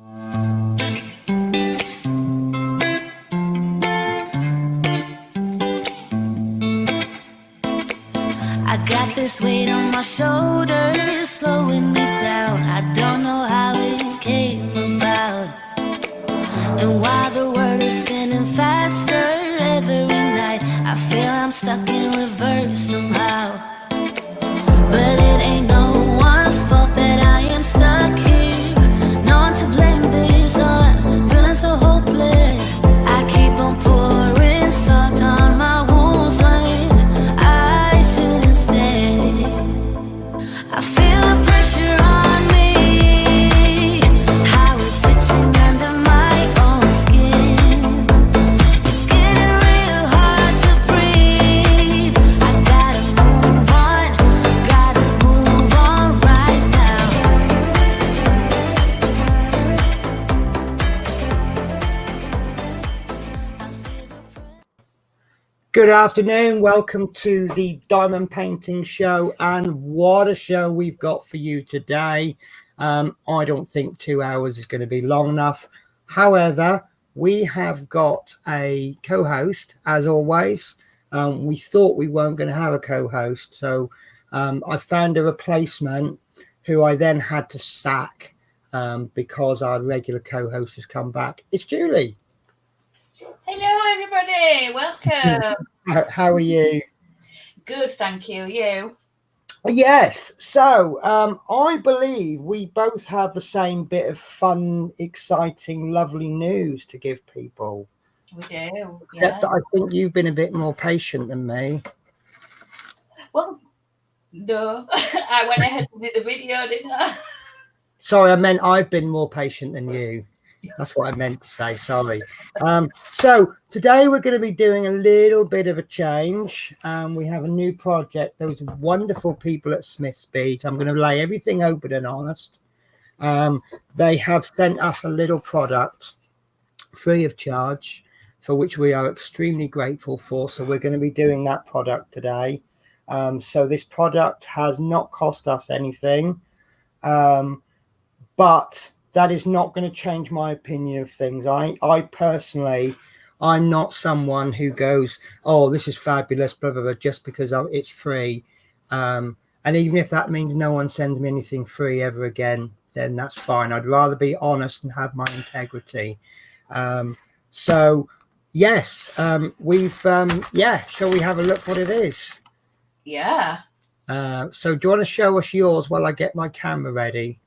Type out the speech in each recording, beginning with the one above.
I got this weight on my shoulders, slowing me down. I don't know how it came about. And while the world is spinning faster every night, I feel I'm stuck in reverse somehow. But it ain't no one's fault that I am stuck here. No one to blame this on, feeling so hopeless. I keep on pouring salt on my wounds when I shouldn't stay. I feel the pressure on me, how it's itching under my own skin. It's getting real hard to breathe. I gotta move on right now. Good afternoon. Welcome to the Diamond Painting Show, and what a show we've got for you today. I don't think 2 hours is going to be long enough. However, we have got a co-host as always. We thought we weren't going to have a co-host, so I found a replacement who I then had to sack because our regular co-host has come back. It's Julie. Hello, everybody. Welcome. How are you? Good, thank you. You? Yes. So I believe we both have the same bit of fun, exciting, lovely news to give people. We do. Except that I think you've been a bit more patient than me. Well, no. I went ahead and did the video, didn't I? Sorry, I meant I've been more patient than you. That's what I meant to say. Sorry. So today we're going to be doing a little bit of a change. We have a new project. Those wonderful people at Smith Speeds. I'm going to lay everything open and honest. They have sent us a little product free of charge, for which we are extremely grateful for. So we're going to be doing that product today. So this product has not cost us anything, but that is not going to change my opinion of things. I personally, I'm not someone who goes, oh, this is fabulous, blah, blah, blah, just because it's free. And even if that means no one sends me anything free ever again, then that's fine. I'd rather be honest and have my integrity. So, yes, shall we have a look what it is? Yeah. So do you want to show us yours while I get my camera ready?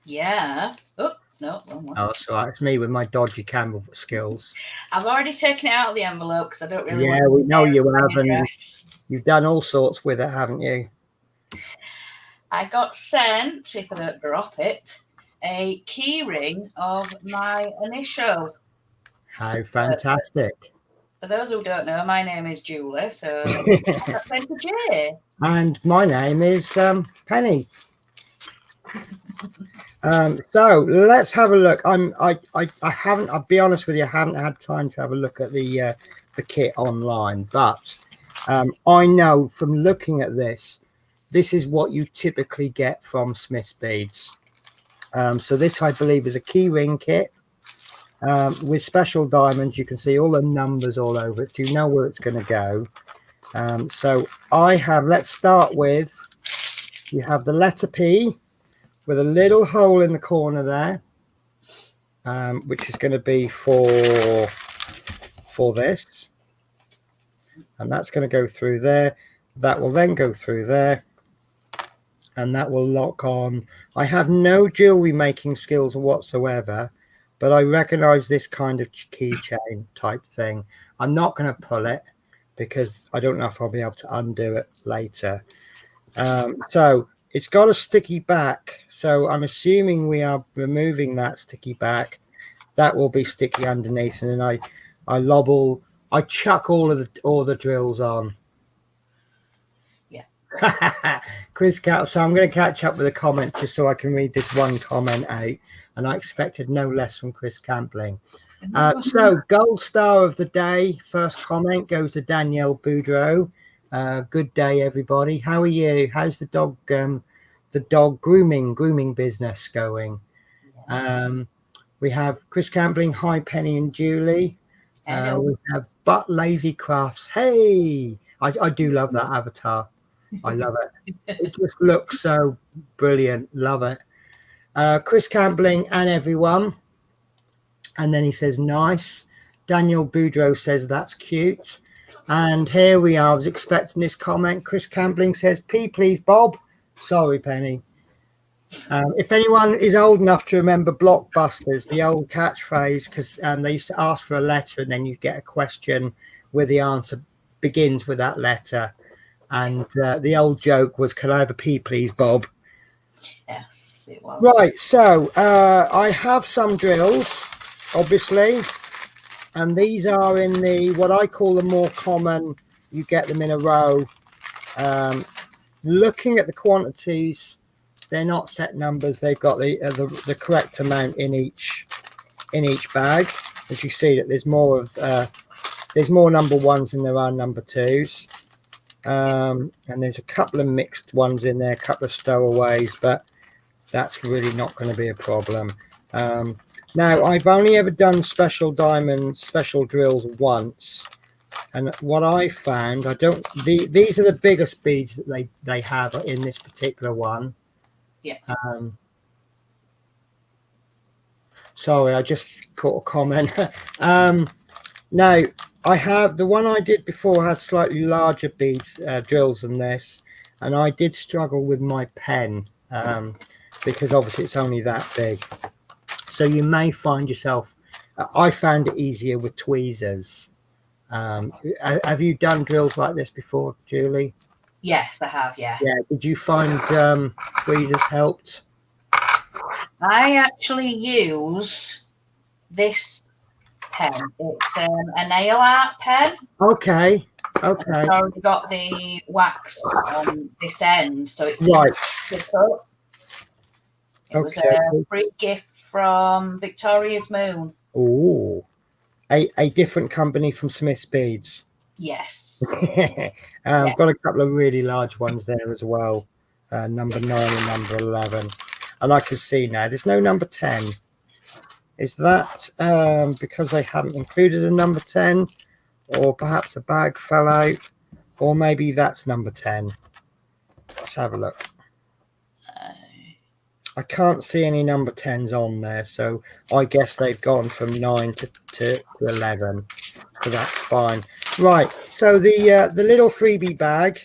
Yeah. Oh, no, wrong one. Oh, that's all right. It's me with my dodgy camera skills. I've already taken it out of the envelope because I don't really want Yeah, we know you my haven't. address. You've done all sorts with it, haven't you? I got sent, if I don't drop it, a key ring of my initials. How fantastic. For those who don't know, my name is Julie, so I got sent a J. And my name is Penny. So let's have a look. I haven't, I'll be honest with you, I haven't had time to have a look at the kit online, but I know from looking at this is what you typically get from Smith Speeds. So this, I believe, is a key ring kit with special diamonds. You can see all the numbers all over it. You know where it's going to go. So I have, let's start with, you have the letter P with a little hole in the corner there, which is going to be for this, and that's going to go through there. That will then go through there, and that will lock on. I have no jewelry making skills whatsoever, but I recognize this kind of keychain type thing. I'm not going to pull it because I don't know if I'll be able to undo it later. So it's got a sticky back, so I'm assuming we are removing that sticky back. That will be sticky underneath, and then I chuck all the drills on. Yeah. Chris Cap. So I'm going to catch up with the comments just so I can read this one comment out, and I expected no less from Chris Campling. So gold star of the day, first comment goes to Danielle Boudreau. Good day, everybody. How are you? How's the dog grooming business going? We have Chris Campbell, hi Penny and Julie. Hello. We have But Lazy Crafts. Hey, I do love that avatar. I love it. It just looks so brilliant. Love it. Chris Campbell and everyone. And then he says, nice. Daniel Boudreau says, that's cute. And here we are. I was expecting this comment. Chris Campbell says, P, please, Bob. Sorry, Penny. If anyone is old enough to remember Blockbusters, the old catchphrase, because they used to ask for a letter and then you'd get a question where the answer begins with that letter. And the old joke was, can I have a P, please, Bob? Yes, it was. Right, so I have some drills, obviously, and these are in the what I call the more common. You get them in a row. Looking at the quantities, they're not set numbers. They've got the correct amount in each bag. As you see, that there's more number ones than there are number twos, and there's a couple of mixed ones in there, a couple of stowaways, but that's really not going to be a problem. Now, I've only ever done special diamonds, special drills once. And what I found, these are the biggest beads that they have in this particular one. Yeah. Sorry, I just caught a comment. Now, I have the one I did before had slightly larger beads, drills than this. And I did struggle with my pen because obviously it's only that big. So you may find yourself, I found it easier with tweezers. Have you done drills like this before, Julie? Yes, I have, yeah. Yeah. Did you find tweezers helped? I actually use this pen. It's a nail art pen. Okay. It's already got the wax on this end, so it's Right. It was a free gift from Victoria's Moon. Oh, a different company from Smith's Beads. Yes. I've got a couple of really large ones there as well. Number 9 and number 11. And I can see now there's no number 10. Is that because they haven't included a number 10? Or perhaps a bag fell out? Or maybe that's number 10. Let's have a look. I can't see any number 10s on there, so I guess they've gone from 9 to 11, so that's fine. Right, so the little freebie bag,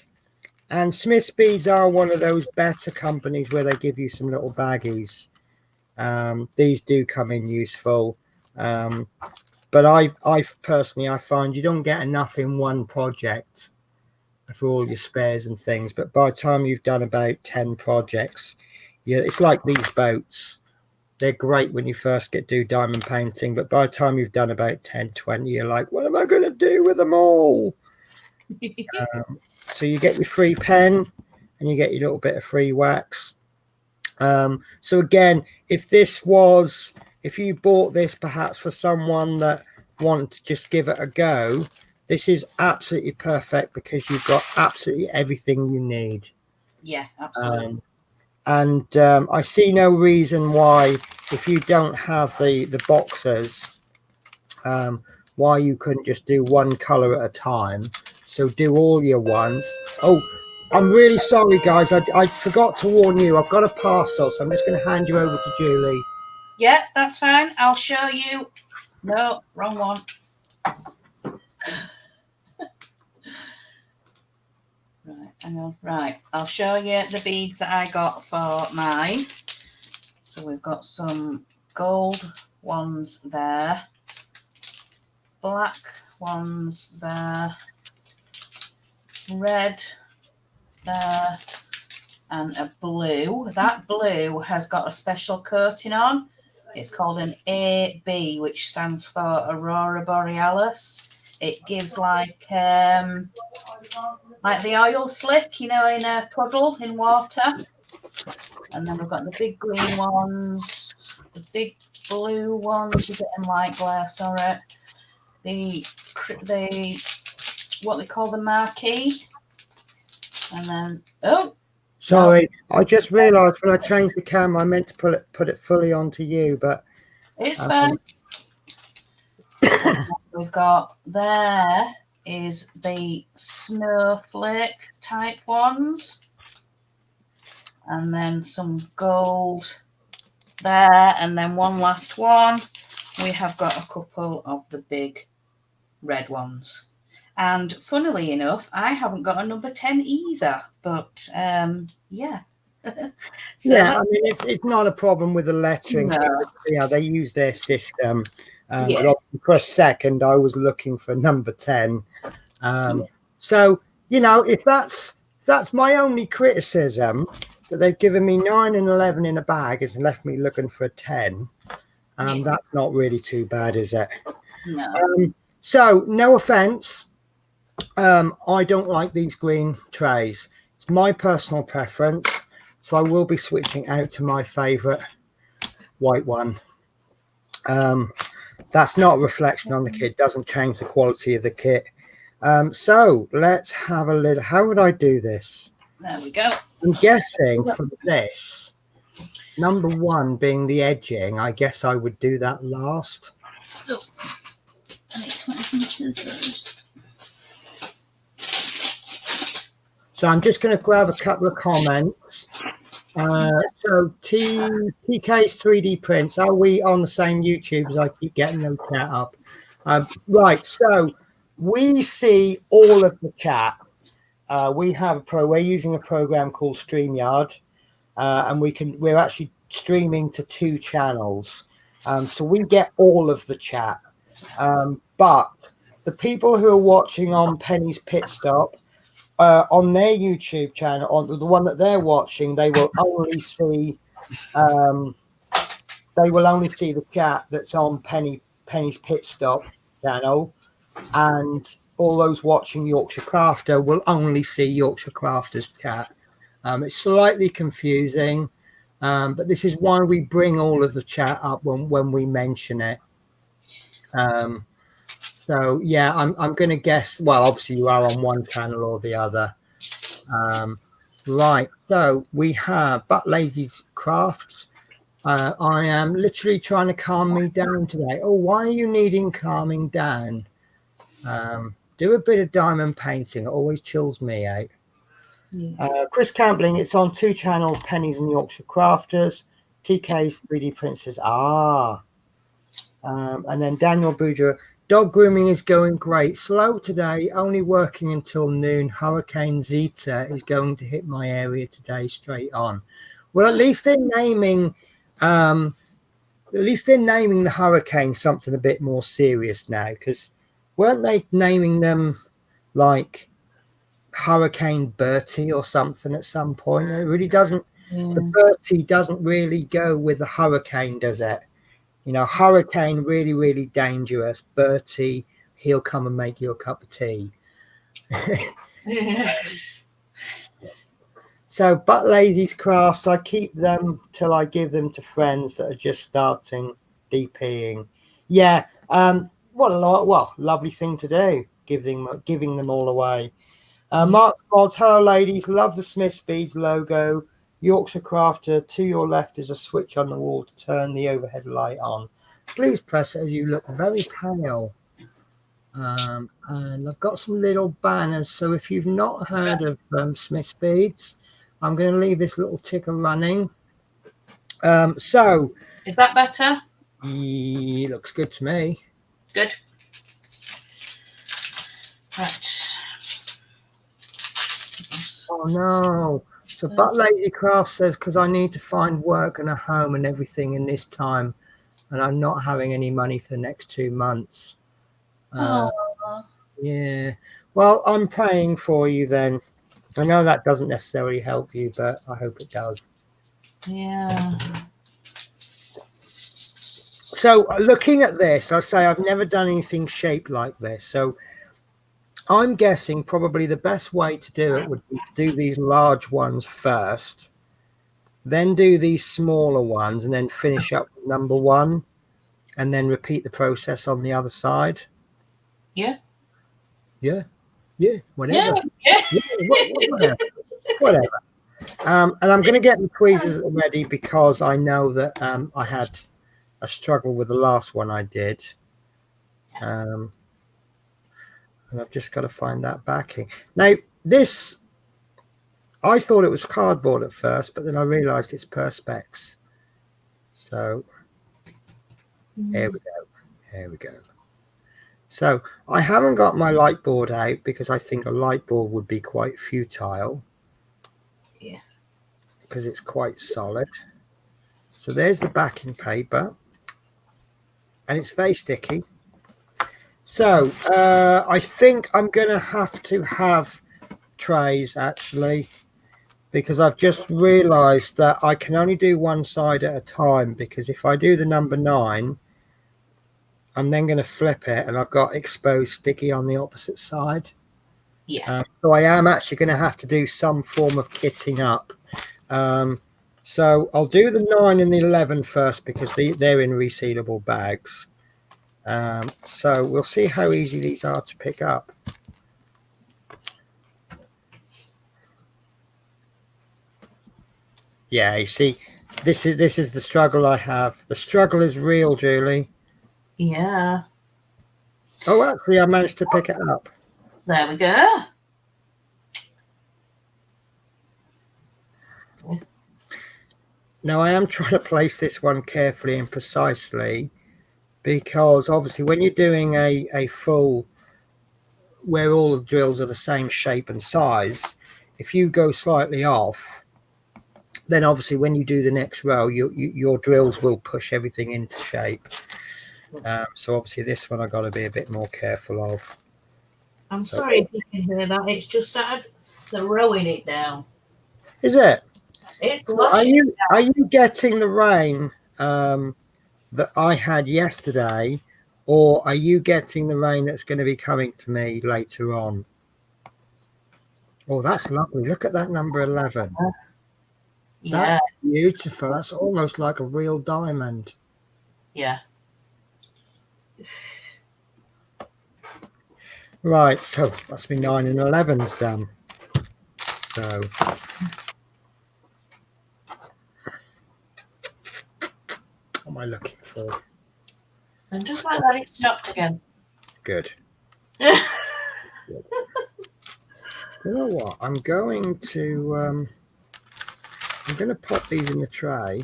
and Smith's Beads are one of those better companies where they give you some little baggies. These do come in useful, but I personally find you don't get enough in one project for all your spares and things, but by the time you've done about 10 projects, yeah, it's like these boats. They're great when you first do diamond painting, but by the time you've done about 10, 20, you're like, what am I going to do with them all? So you get your free pen and you get your little bit of free wax. So again, if you bought this perhaps for someone that wanted to just give it a go, this is absolutely perfect because you've got absolutely everything you need. Yeah, absolutely. And I see no reason why, if you don't have the boxes, why you couldn't just do one color at a time. So do all your ones. Oh, I'm really sorry, guys. I forgot to warn you. I've got a parcel, so I'm just going to hand you over to Julie. Yeah, that's fine. I'll show you. No, wrong one. Right, hang on. Right, I'll show you the beads that I got for mine. So we've got some gold ones there, black ones there, red there, and a blue. That blue has got a special coating on. It's called an AB, which stands for Aurora Borealis. It gives like the oil slick, you know, in a puddle in water. And then we've got the big green ones, the big blue ones, you're getting light glare, sorry. The what they call the marquee. And then, oh. Sorry, no. I just realised when I changed the camera, I meant to put it fully onto you, but It's fine. We've got there is the snowflake type ones, and then some gold there, and then one last one. We have got a couple of the big red ones, and funnily enough, I haven't got a number 10 either. But yeah. So yeah, I mean, it's not a problem with the lettering. No. Yeah, they use their system. Yeah. But for a second, I was looking for number 10. So, you know, if that's my only criticism, that they've given me 9 and 11 in a bag, has left me looking for a 10. That's not really too bad, is it? No. So, no offense. I don't like these green trays. It's my personal preference. So I will be switching out to my favorite white one. That's not a reflection on the kit. Doesn't change the quality of the kit. So let's have a little. How would I do this? There we go. I'm guessing for this, number 1 being the edging, I guess I would do that last. Oh, I need to find some scissors. So I'm just going to grab a couple of comments. So TK's 3D prints. Are we on the same YouTube as I keep getting no chat up? Right. So we see all of the chat. We're using a program called StreamYard, and we're actually streaming to 2 channels. So we get all of the chat. But the people who are watching on Penny's Pitstop, on their YouTube channel, on the one that they're watching, they will only see the chat that's on Penny's Pitstop channel, and all those watching Yorkshire Crafter will only see Yorkshire Crafter's chat. It's slightly confusing, but this is why we bring all of the chat up when we mention it. So yeah, I'm going to guess. Well, obviously you are on one channel or the other. Right. So we have But Lazy's Crafts. I am literally trying to calm me down today. Oh, why are you needing calming down? Do a bit of diamond painting. It always chills me out. Yeah. Chris Campbelling. It's on 2 channels: Pennies and Yorkshire Crafters. TK's 3D Princess. And then Daniel Boudreau. Dog grooming is going great. Slow today, only working until noon. Hurricane Zeta is going to hit my area today straight on. Well, at least they're naming the hurricane something a bit more serious now, because weren't they naming them like Hurricane Bertie or something at some point? It really doesn't. The Bertie doesn't really go with the hurricane, does it? You know, hurricane, really, really dangerous. Bertie, he'll come and make you a cup of tea. Yes. So, But Lazy's Crafts, I keep them till I give them to friends that are just starting DPing. Yeah, lovely thing to do, giving them all away. Mark's Mods, hello ladies, love the Smith's Beads logo. Yorkshire Crafter, to your left is a switch on the wall to turn the overhead light on. Please press it as you look very pale. And I've got some little banners. So if you've not heard of Smith's Beads, I'm going to leave this little ticker running. So is that better? It looks good to me. Good. Right. Oh no. So But Lazy Craft says, because I need to find work and a home and everything in this time, and I'm not having any money for the next 2 months. Yeah. Well, I'm praying for you then. I know that doesn't necessarily help you, but I hope it does. Yeah. So looking at this, I say I've never done anything shaped like this. So I'm guessing probably the best way to do it would be to do these large ones first, then do these smaller ones, and then finish up with number 1, and then repeat the process on the other side. Yeah. Yeah. Yeah. Whatever. Yeah. Whatever. And I'm going to get the tweezers ready because I know that I had a struggle with the last one I did. And I've just got to find that backing. Now, this, I thought it was cardboard at first, but then I realized it's Perspex. So here we go. Here we go. So I haven't got my light board out because I think a light board would be quite futile. Yeah. Because it's quite solid. So there's the backing paper. And it's very sticky. So I think I'm going to have trays actually, because I've just realized that I can only do one side at a time, because if I do the number 9, I'm then going to flip it and I've got exposed sticky on the opposite side. Yeah. So I am actually going to have to do some form of kitting up. So I'll do the 9 and the 11 first, because they're in resealable bags. So we'll see how easy these are to pick up. Yeah, you see, this is the struggle I have. The struggle is real, Julie. Yeah. Oh, actually, I managed to pick it up. There we go. Now, I am trying to place this one carefully and precisely, because obviously when you're doing a full, where all the drills are the same shape and size, if you go slightly off, then obviously when you do the next row, your drills will push everything into shape. So obviously this one I've got to be a bit more careful of. I'm sorry if you can hear that. It's just started throwing it down. Is it? It's Are you getting the rain that I had yesterday, or are you getting the rain that's going to be coming to me later on? Oh, that's lovely. Look at that number 11. Yeah. That's beautiful. That's almost like a real diamond. Yeah. Right, so that's me 9 and 11's done. So what am I looking for? And just like that, it stopped again. Good. Good. You know what? I'm going to pop these in the tray.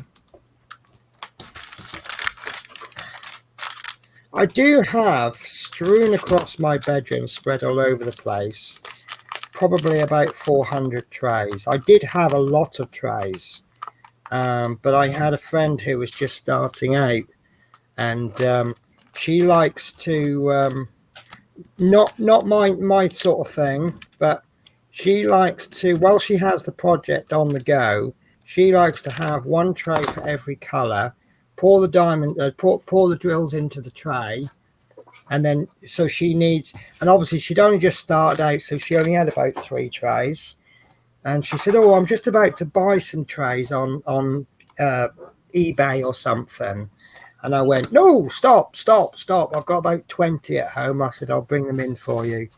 I do have strewn across my bedroom, spread all over the place, probably about 400 trays. I did have a lot of trays, but I had a friend who was just starting out, and she likes to not my sort of thing, but she likes to, while she has the project on the go, she likes to have one tray for every color, pour the diamond, pour the drills into the tray, and then so she needs, and obviously she'd only just started out, so she only had about 3 trays, and she said, "Oh, I'm just about to buy some trays on eBay or something." And I went, "No, stop. I've got about 20 at home." I said, "I'll bring them in for you."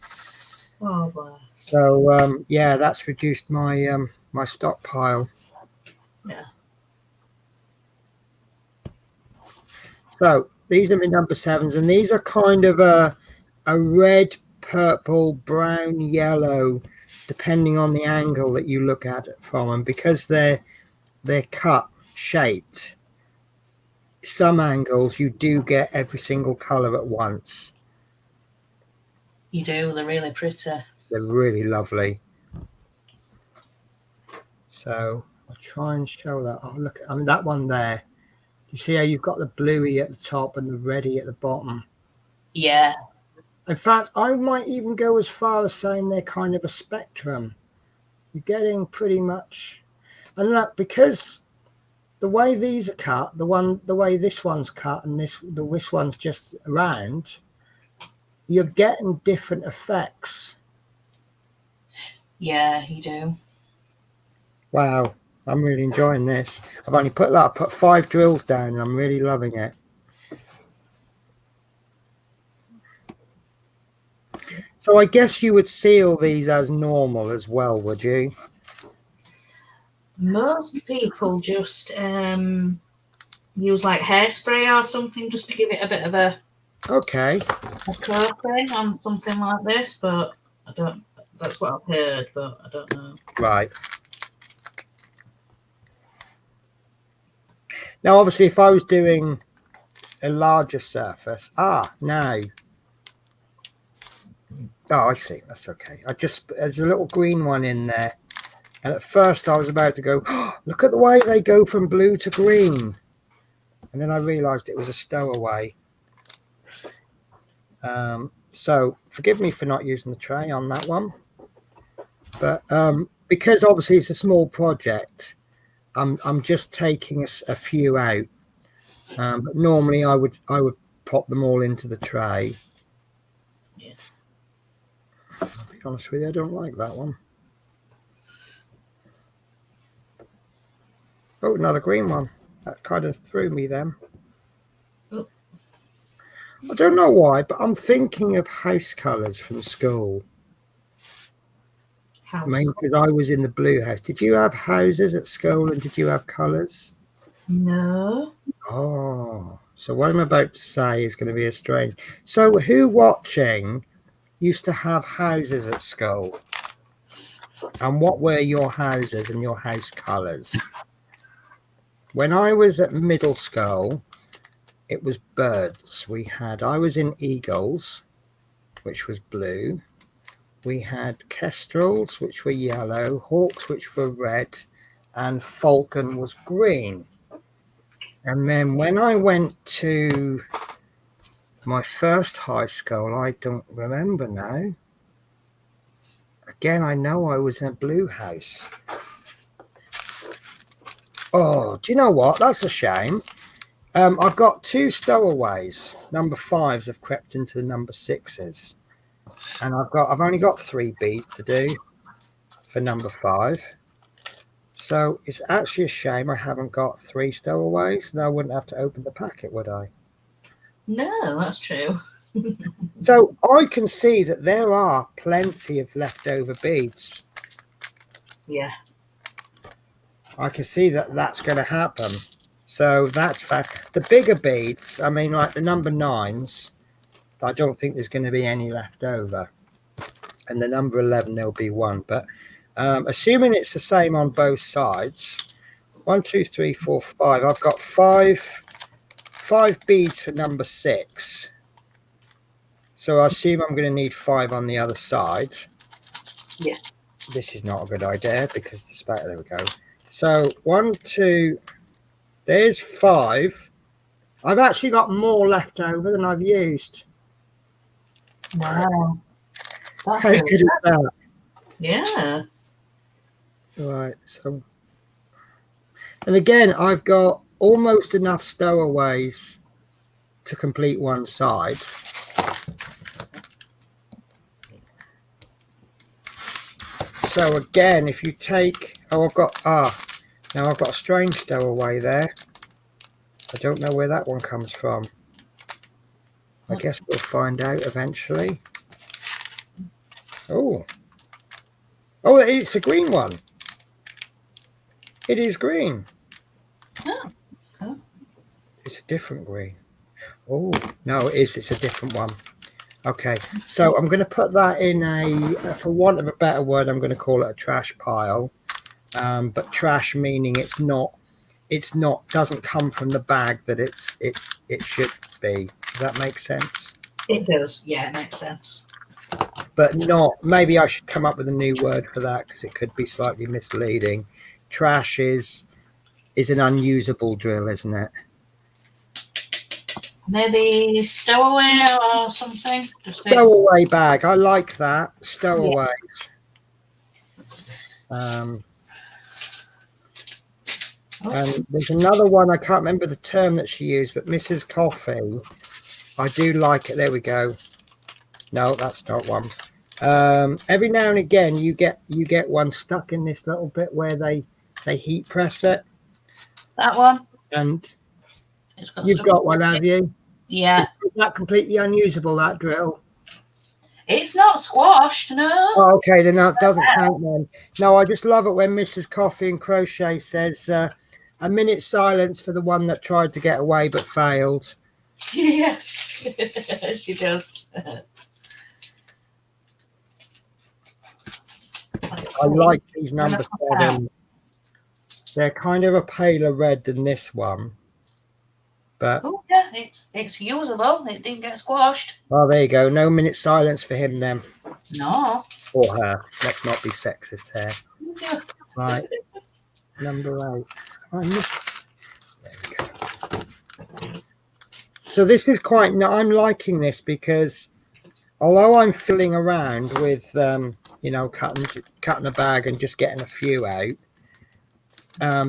Oh, wow. So yeah, that's reduced my my stockpile. Yeah. So these are my number 7s, and these are kind of a red, purple, brown, yellow, depending on the angle that you look at it from, and because they're cut shaped, some angles you do get every single color at once. You do. They're really pretty. They're really lovely. So I'll try and show that. Oh, look, I mean, that one there. You see how you've got the bluey at the top and the reddy at the bottom? Yeah. In fact, I might even go as far as saying they're kind of a spectrum. You're getting pretty much, and that because the way these are cut, the way this one's cut and this one's just around, you're getting different effects. Yeah, you do. Wow, I'm really enjoying this. I've only put 5 drills down, and I'm really loving it. So I guess you would seal these as normal as well, would you? Most people just use like hairspray or something just to give it a bit of a Okay. coating on something like this, but I don't. That's what I've heard, but I don't know. Right. Now, obviously, if I was doing a larger surface, no. Oh, I see. That's okay. There's a little green one in there. And at first I was about to go, oh, look at the way they go from blue to green. And then I realized it was a stowaway. So forgive me for not using the tray on that one. But because obviously it's a small project, I'm just taking a few out. But normally I would pop them all into the tray. Yeah. I'll be honest with you, I don't like that one. Oh, another green one. That kind of threw me then. Oh. I don't know why, but I'm thinking of house colours from school. House. I mean, because I was in the blue house. Did you have houses at school and did you have colours? No. Oh, so what I'm about to say is going to be a strange. So who watching used to have houses at school? And what were your houses and your house colours? When I was at middle school, it was birds. I was in eagles, which was blue. We had kestrels, which were yellow, hawks, which were red, and falcon was green. And then when I went to my first high school, I don't remember now. Again, I know I was in a blue house. Oh, do you know what? That's a shame. I've got 2 stowaways. Number 5s have crept into the number 6s. And I've only got 3 beads to do for number 5. So it's actually a shame I haven't got 3 stowaways. Then I wouldn't have to open the packet, would I? No, that's true. So I can see that there are plenty of leftover beads. Yeah. I can see that that's going to happen. So that's fact. The bigger beads, I mean, like the number 9s, I don't think there's going to be any left over. And the number 11, there'll be 1. But assuming it's the same on both sides, 1, 2, 3, 4, 5. I've got 5 beads for number 6. So I assume I'm going to need 5 on the other side. Yeah. This is not a good idea because the spatter, there we go. So 1, 2, there's 5. I've actually got more left over than I've used. Wow. That's How good is that? Yeah. Right, so. And again, I've got almost enough stowaways to complete one side. So again, if you take, now I've got a strange stowaway there. I don't know where that one comes from. I guess we'll find out eventually. Oh, it's a green one. It is green. Oh. It's a different green. Oh, no, it's a different one. Okay, so I'm going to put that in for want of a better word, I'm going to call it a trash pile. But trash meaning doesn't come from the bag that it should be. Does that make sense? It does. Yeah, it makes sense. But not, maybe I should come up with a new word for that because it could be slightly misleading. Trash is an unusable drill, isn't it? Maybe stowaway or something. Stowaway bag. I like that. Stowaways. Yeah. And there's another one, I can't remember the term that she used, but Mrs. Coffee, I do like it. There we go. No, that's not one. Every now and again you get one stuck in this little bit where they heat press it. That one? And you've got one, have you? Yeah. Is that completely unusable, that drill? It's not squashed, no. Oh, okay, then that doesn't count then. No, I just love it when Mrs. Coffee and Crochet says, a minute's silence for the one that tried to get away but failed. Yeah, she does. I like these number 7. They're kind of a paler red than this one. But oh yeah, it's usable. It didn't get squashed. Oh, there you go. No minute silence for him then. No. Or her. Let's not be sexist here. Right. Number 8. I missed. There we go. So this is quite. I'm liking this because although I'm fiddling around with, you know, cutting a bag and just getting a few out,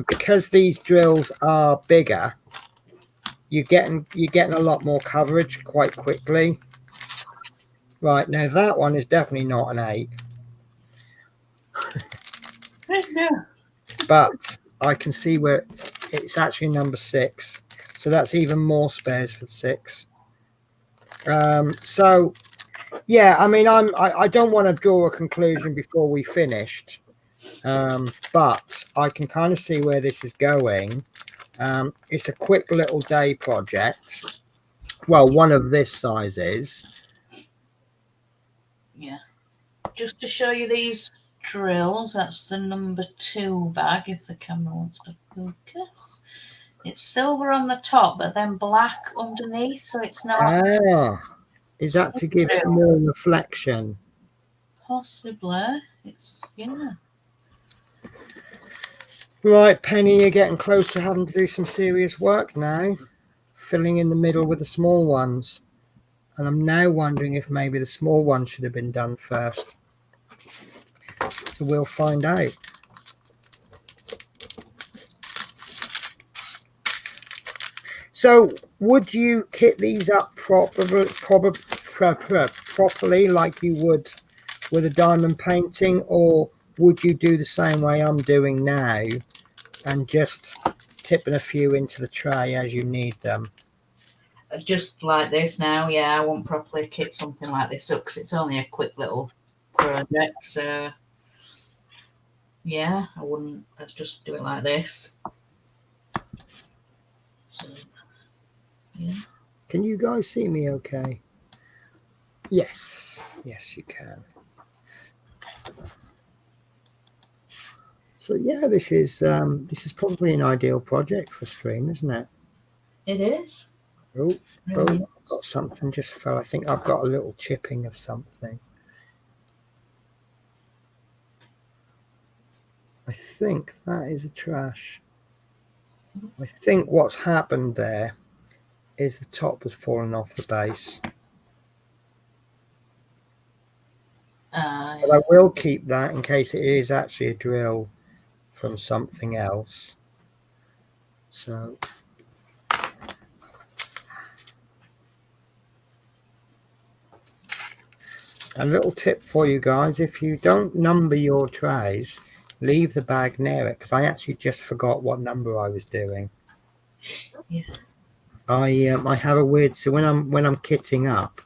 because these drills are bigger, you're getting a lot more coverage quite quickly. Right, now that one is definitely not an 8. But I can see where it's actually number 6. So that's even more spares for 6. So yeah, I mean, I don't want to draw a conclusion before we finished. But I can kind of see where this is going. It's a quick little day project. Well, one of this size is. Yeah. Just to show you these drills, that's the number 2 bag, if the camera wants to focus. It's silver on the top, but then black underneath, so it's not. Is that to give it more reflection? Possibly. It's, yeah. Right, Penny, you're getting close to having to do some serious work now. Filling in the middle with the small ones. And I'm now wondering if maybe the small ones should have been done first. So we'll find out. So would you kit these up properly like you would with a diamond painting, or would you do the same way I'm doing now and just tipping a few into the tray as you need them? Just like this now, yeah. I won't properly kit something like this up because it's only a quick little project. So yeah, I wouldn't. I'd just do it like this. So, yeah. Can you guys see me okay? Yes. Yes, you can. So yeah, this is probably an ideal project for stream, isn't it? It is. Oh, Really? I've got something just fell. I think I've got a little chipping of something. I think that is a trash. I think what's happened there is the top has fallen off the base. But I will keep that in case it is actually a drill from something else. So a little tip for you guys: if you don't number your trays, leave the bag near it, because I actually just forgot what number I was doing. Yeah. I have a weird, so when I'm kitting up,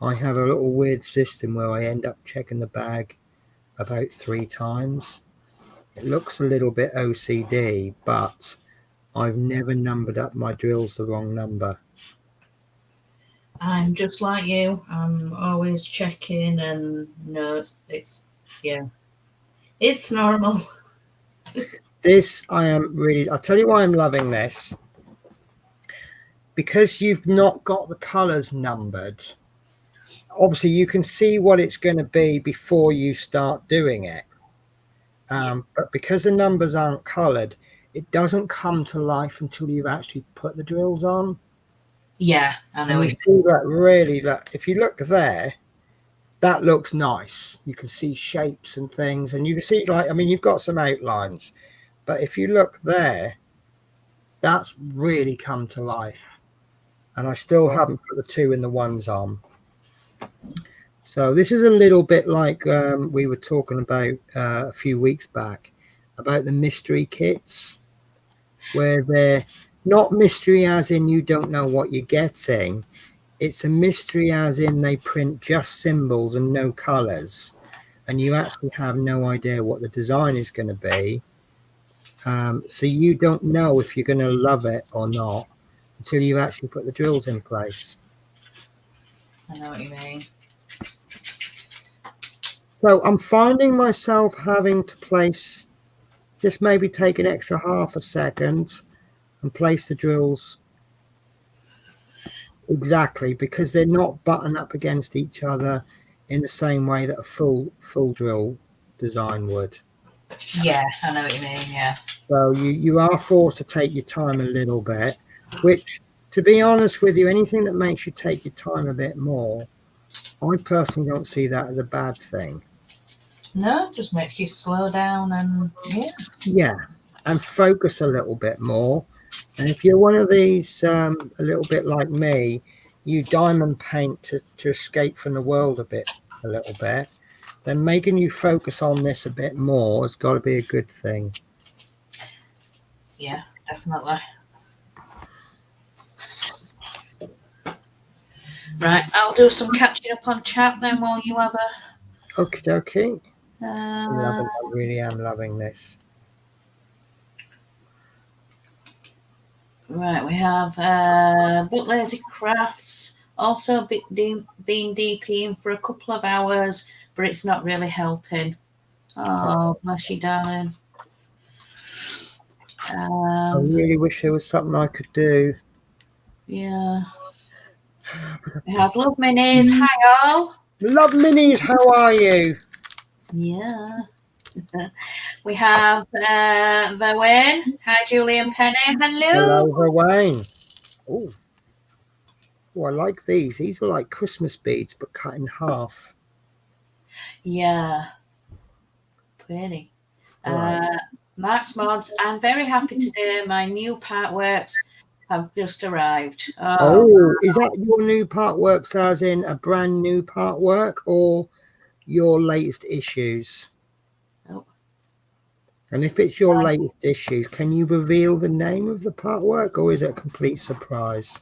I have a little weird system where I end up checking the bag about 3 times. It looks a little bit OCD, but I've never numbered up my drills the wrong number. I'm just like you. I'm always checking, and no, it's yeah, it's normal. This I'll tell you why I'm loving this. Because you've not got the colors numbered, obviously you can see what it's going to be before you start doing it. But because the numbers aren't colored, it doesn't come to life until you've actually put the drills on. Yeah, I know. And you see that really, if you look there, that looks nice. You can see shapes and things, and you can see, like, I mean, you've got some outlines, but if you look there, that's really come to life. And I still haven't put the 2 and the 1s on. So this is a little bit like we were talking about a few weeks back about the mystery kits, where they're not mystery as in you don't know what you're getting. It's a mystery as in they print just symbols and no colors, and you actually have no idea what the design is going to be. So you don't know if you're going to love it or not until you actually put the drills in place. I know what you mean. So I'm finding myself having to place, just maybe take an extra half a second and place the drills exactly, because they're not buttoned up against each other in the same way that a full drill design would. Yeah, I know what you mean, yeah. So you are forced to take your time a little bit, which, to be honest with you, anything that makes you take your time a bit more, I personally don't see that as a bad thing. No, just makes you slow down and Yeah, and focus a little bit more. And if you're one of these, a little bit like me, you diamond paint to escape from the world a little bit, then making you focus on this a bit more has got to be a good thing. yeah, definitely. Right, I'll do some catching up on chat then while you have a. Okie dokie. I Uh, really am loving this. right, we have But Lazy Crafts also been DPing for a couple of hours, but it's not really helping. Oh, bless you, darling. I really wish there was something I could do. Yeah. We have Love Minis. Hi, all. Love Minis, how are you? Yeah. We have Verwayne. Hi, Julie and Penny. Hello. Hello, Wayne. Oh, I like these. These are like Christmas beads, but cut in half. Yeah. Pretty. Right. Mark's Mods. I'm very happy today. My new part works have just arrived. Oh, is that your new part works, as in a brand new part work, or your latest issues? Oh. And if it's your latest issues, can you reveal the name of the part work, or is it a complete surprise?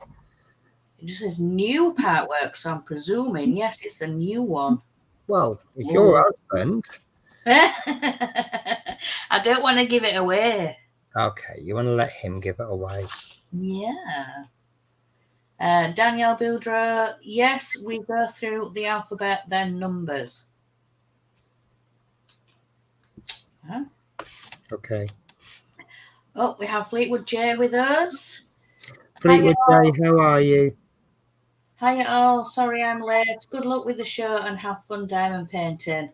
It just says new part work, so I'm presuming, yes, it's the new one. Well, it's your husband. I don't want to give it away. Okay, you want to let him give it away. Yeah. Danielle Boudreau, yes, we go through the alphabet, then numbers. Huh? Okay. Oh, we have Fleetwood J with us. Fleetwood J, how are you? Hiya all, sorry I'm late. Good luck with the show and have fun diamond painting.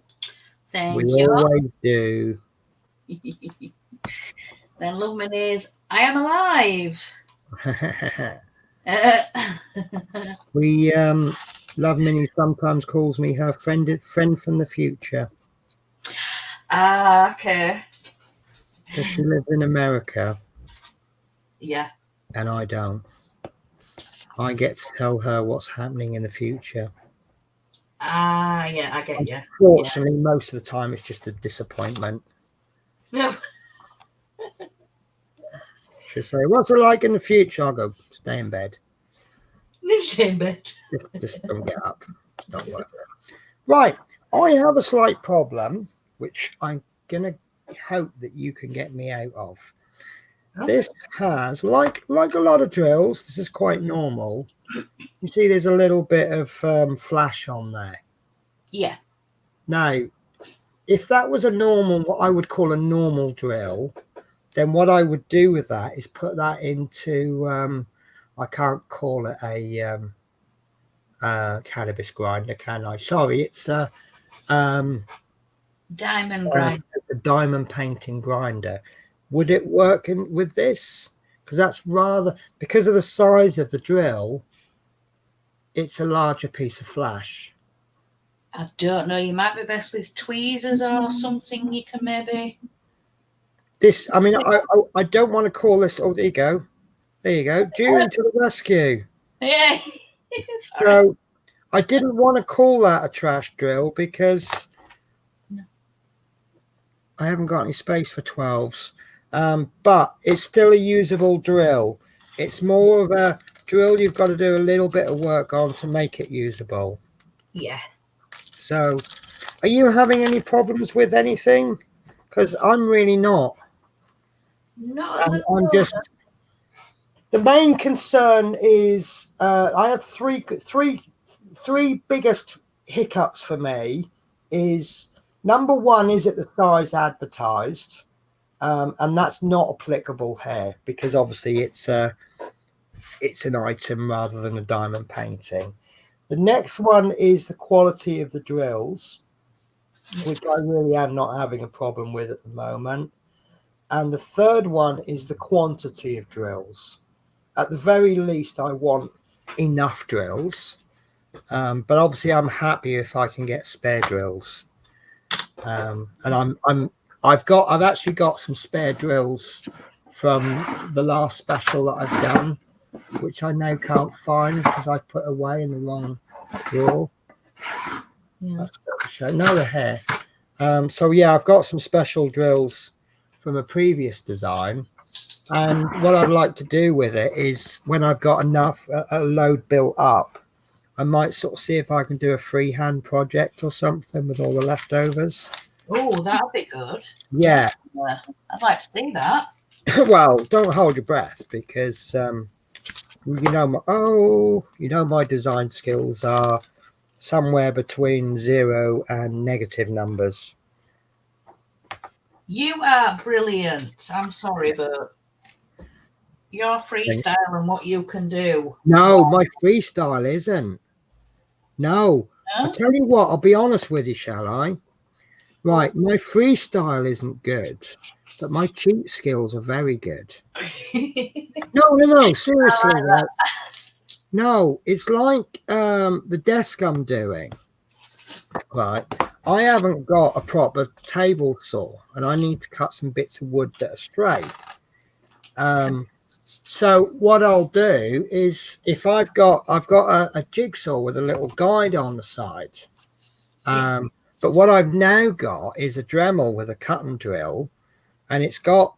Thank you. We always do. Then Love Minis, I am alive. We Love Minnie sometimes calls me her friend from the future. Ah, okay. Because she lives in America. Yeah. And I don't. I get to tell her what's happening in the future. Ah, yeah, I get you. Fortunately, most of the time it's just a disappointment. No. She'll say, "What's it like in the future?" I'll go, "Stay in bed. Stay in bed. Just don't get up. It's not worth it." Right. I have a slight problem, which I'm gonna hope that you can get me out of. Okay. This has, like a lot of drills, this is quite normal. You see there's a little bit of flash on there. Yeah. Now, if that was a normal, what I would call a normal drill, then what I would do with that is put that into, I can't call it a cannabis grinder, can I? Sorry, it's a diamond grinder. A diamond painting grinder. Would it work with this? Because that's rather, because of the size of the drill, it's a larger piece of flash. I don't know. You might be best with tweezers or something. You can maybe. This, I mean, I don't want to call this. Oh, there you go. There you go. Julie to the rescue. Yeah. So I didn't want to call that a trash drill because I haven't got any space for 12s. But it's still a usable drill. It's more of a drill you've got to do a little bit of work on to make it usable. Yeah. So, are you having any problems with anything? Because I'm really not. Not at the I'm moment. just, the main concern is I have three biggest hiccups for me. Is number one, is it the size advertised? And that's not applicable here because obviously it's an item rather than a diamond painting. The next one is the quality of the drills, which I really am not having a problem with at the moment. And the third one is the quantity of drills. At the very least, I want enough drills, but obviously I'm happy if I can get spare drills. And I've actually got some spare drills from the last special that I've done, which I now can't find because I put away in the wrong drawer. Yeah. That's got to show. No, they're here. So yeah, I've got some special drills from a previous design, and what I'd like to do with it is when I've got enough a load built up, I might sort of see if I can do a freehand project or something with all the leftovers. Oh, that'd be good. Yeah. I'd like to see that. Well, don't hold your breath because my design skills are somewhere between 0 and negative numbers. You are brilliant. I'm sorry, but your freestyle and what you can do. No, my freestyle isn't. No. I'll tell you what, I'll be honest with you, shall I? Right, my freestyle isn't good, but my cheat skills are very good. No, seriously. Right? No, it's like the desk I'm doing. Right, I haven't got a proper table saw, and I need to cut some bits of wood that are straight. So what I'll do is, if I've got a jigsaw with a little guide on the side. But what I've now got is a Dremel with a cut and drill, and it's got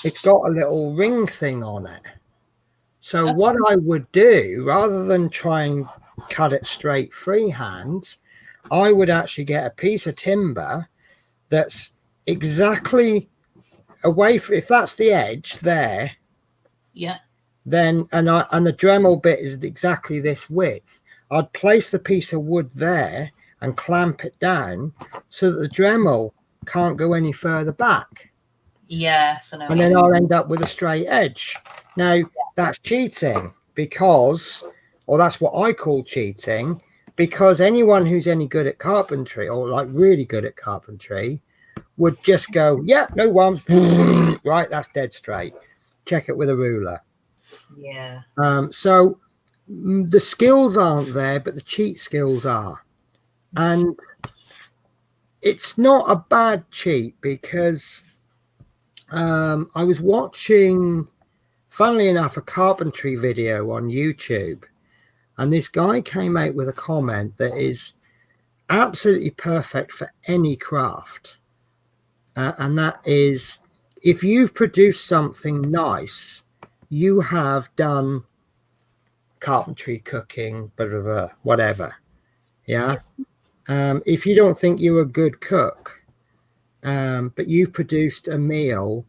a little ring thing on it. So what I would do, rather than try and cut it straight freehand, I would actually get a piece of timber that's exactly away from, if that's the edge there. Yeah. Then and the Dremel bit is exactly this width. I'd place the piece of wood there and clamp it down so that the Dremel can't go any further back. Yes, I know. And then I'll end up with a straight edge. Now, that's cheating because, or that's what I call cheating, because anyone who's any good at carpentry or like really good at carpentry would just go, yeah, no one's right, that's dead straight. Check it with a ruler. Yeah. So the skills aren't there, but the cheat skills are. And it's not a bad cheat because I was watching, funnily enough, a carpentry video on YouTube, and this guy came out with a comment that is absolutely perfect for any craft. And that is, if you've produced something nice, you have done carpentry, cooking, blah, blah, blah, whatever. Yeah. If you don't think you're a good cook, but you've produced a meal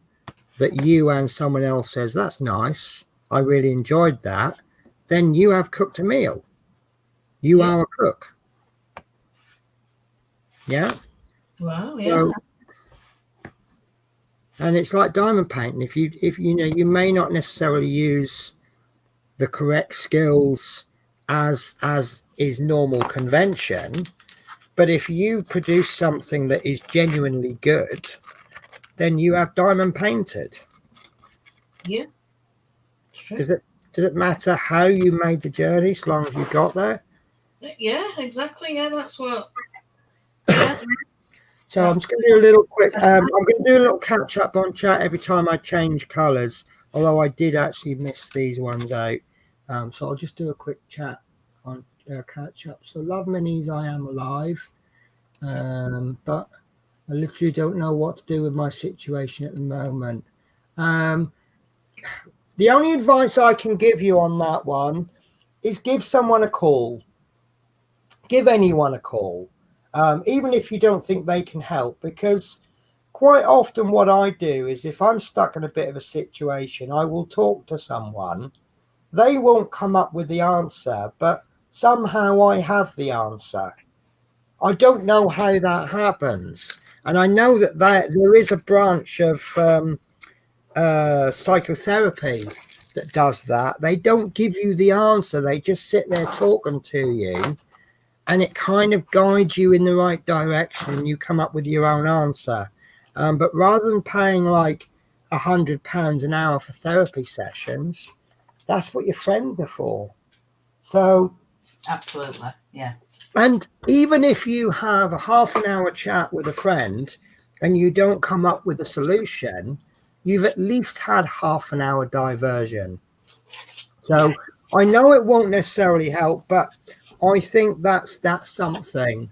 that you and someone else says, that's nice, I really enjoyed that, then you have cooked a meal. You are a cook. Yeah. Wow, yeah. And it's like diamond painting. If you know, you may not necessarily use the correct skills as is normal convention, but if you produce something that is genuinely good, then you have diamond painted. Yeah. True. Does it matter how you made the journey, as long as you got there? Yeah, exactly. Yeah, that's what. So I'm just going to do a little quick. I'm going to do a little catch up on chat every time I change colours. Although I did actually miss these ones out, so I'll just do a quick chat on catch up. So love minis, I am alive, but I literally don't know what to do with my situation at the moment. The only advice I can give you on that one is give someone a call. Give anyone a call. Even if you don't think they can help, because quite often what I do is if I'm stuck in a bit of a situation, I will talk to someone. They won't come up with the answer, but somehow I have the answer. I don't know how that happens. And I know that there is a branch of psychotherapy that does that. They don't give you the answer. They just sit there talking to you, and it kind of guides you in the right direction, and you come up with your own answer. But rather than paying like £100 an hour for therapy sessions, that's what your friends are for. So Absolutely, yeah. and even if you have a half an hour chat with a friend and you don't come up with a solution, you've at least had half an hour diversion. So I know it won't necessarily help, but I think that's something.